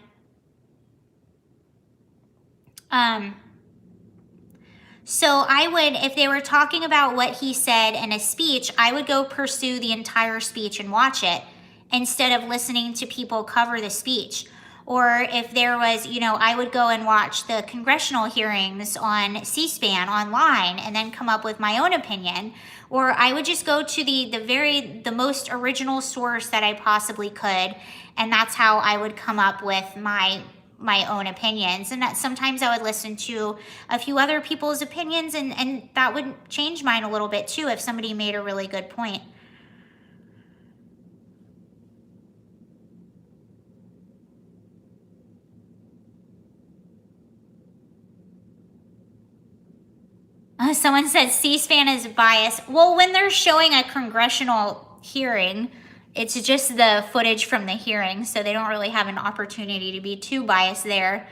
So I would, if they were talking about what he said in a speech, I would go pursue the entire speech and watch it instead of listening to people cover the speech. Or if there was, you know, I would go and watch the congressional hearings on C-SPAN online and then come up with my own opinion. Or I would just go to the most original source that I possibly could. And that's how I would come up with my own opinions. And that sometimes I would listen to a few other people's opinions and that would change mine a little bit too if somebody made a really good point. Someone said C-SPAN is biased. Well, when they're showing a congressional hearing, it's just the footage from the hearing, so they don't really have an opportunity to be too biased there.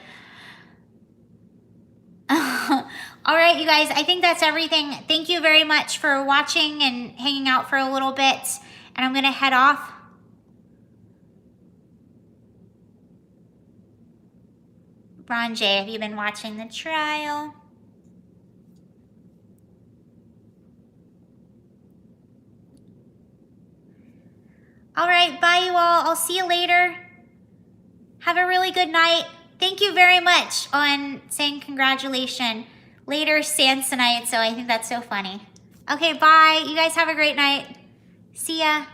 All right, you guys, I think that's everything. Thank you very much for watching and hanging out for a little bit, and I'm going to head off. Ron J, have you been watching the trial? All right, bye you all. I'll see you later. Have a really good night. Thank you very much on saying congratulations. Later, Samsonite, so I think that's so funny. Okay, bye. You guys have a great night. See ya.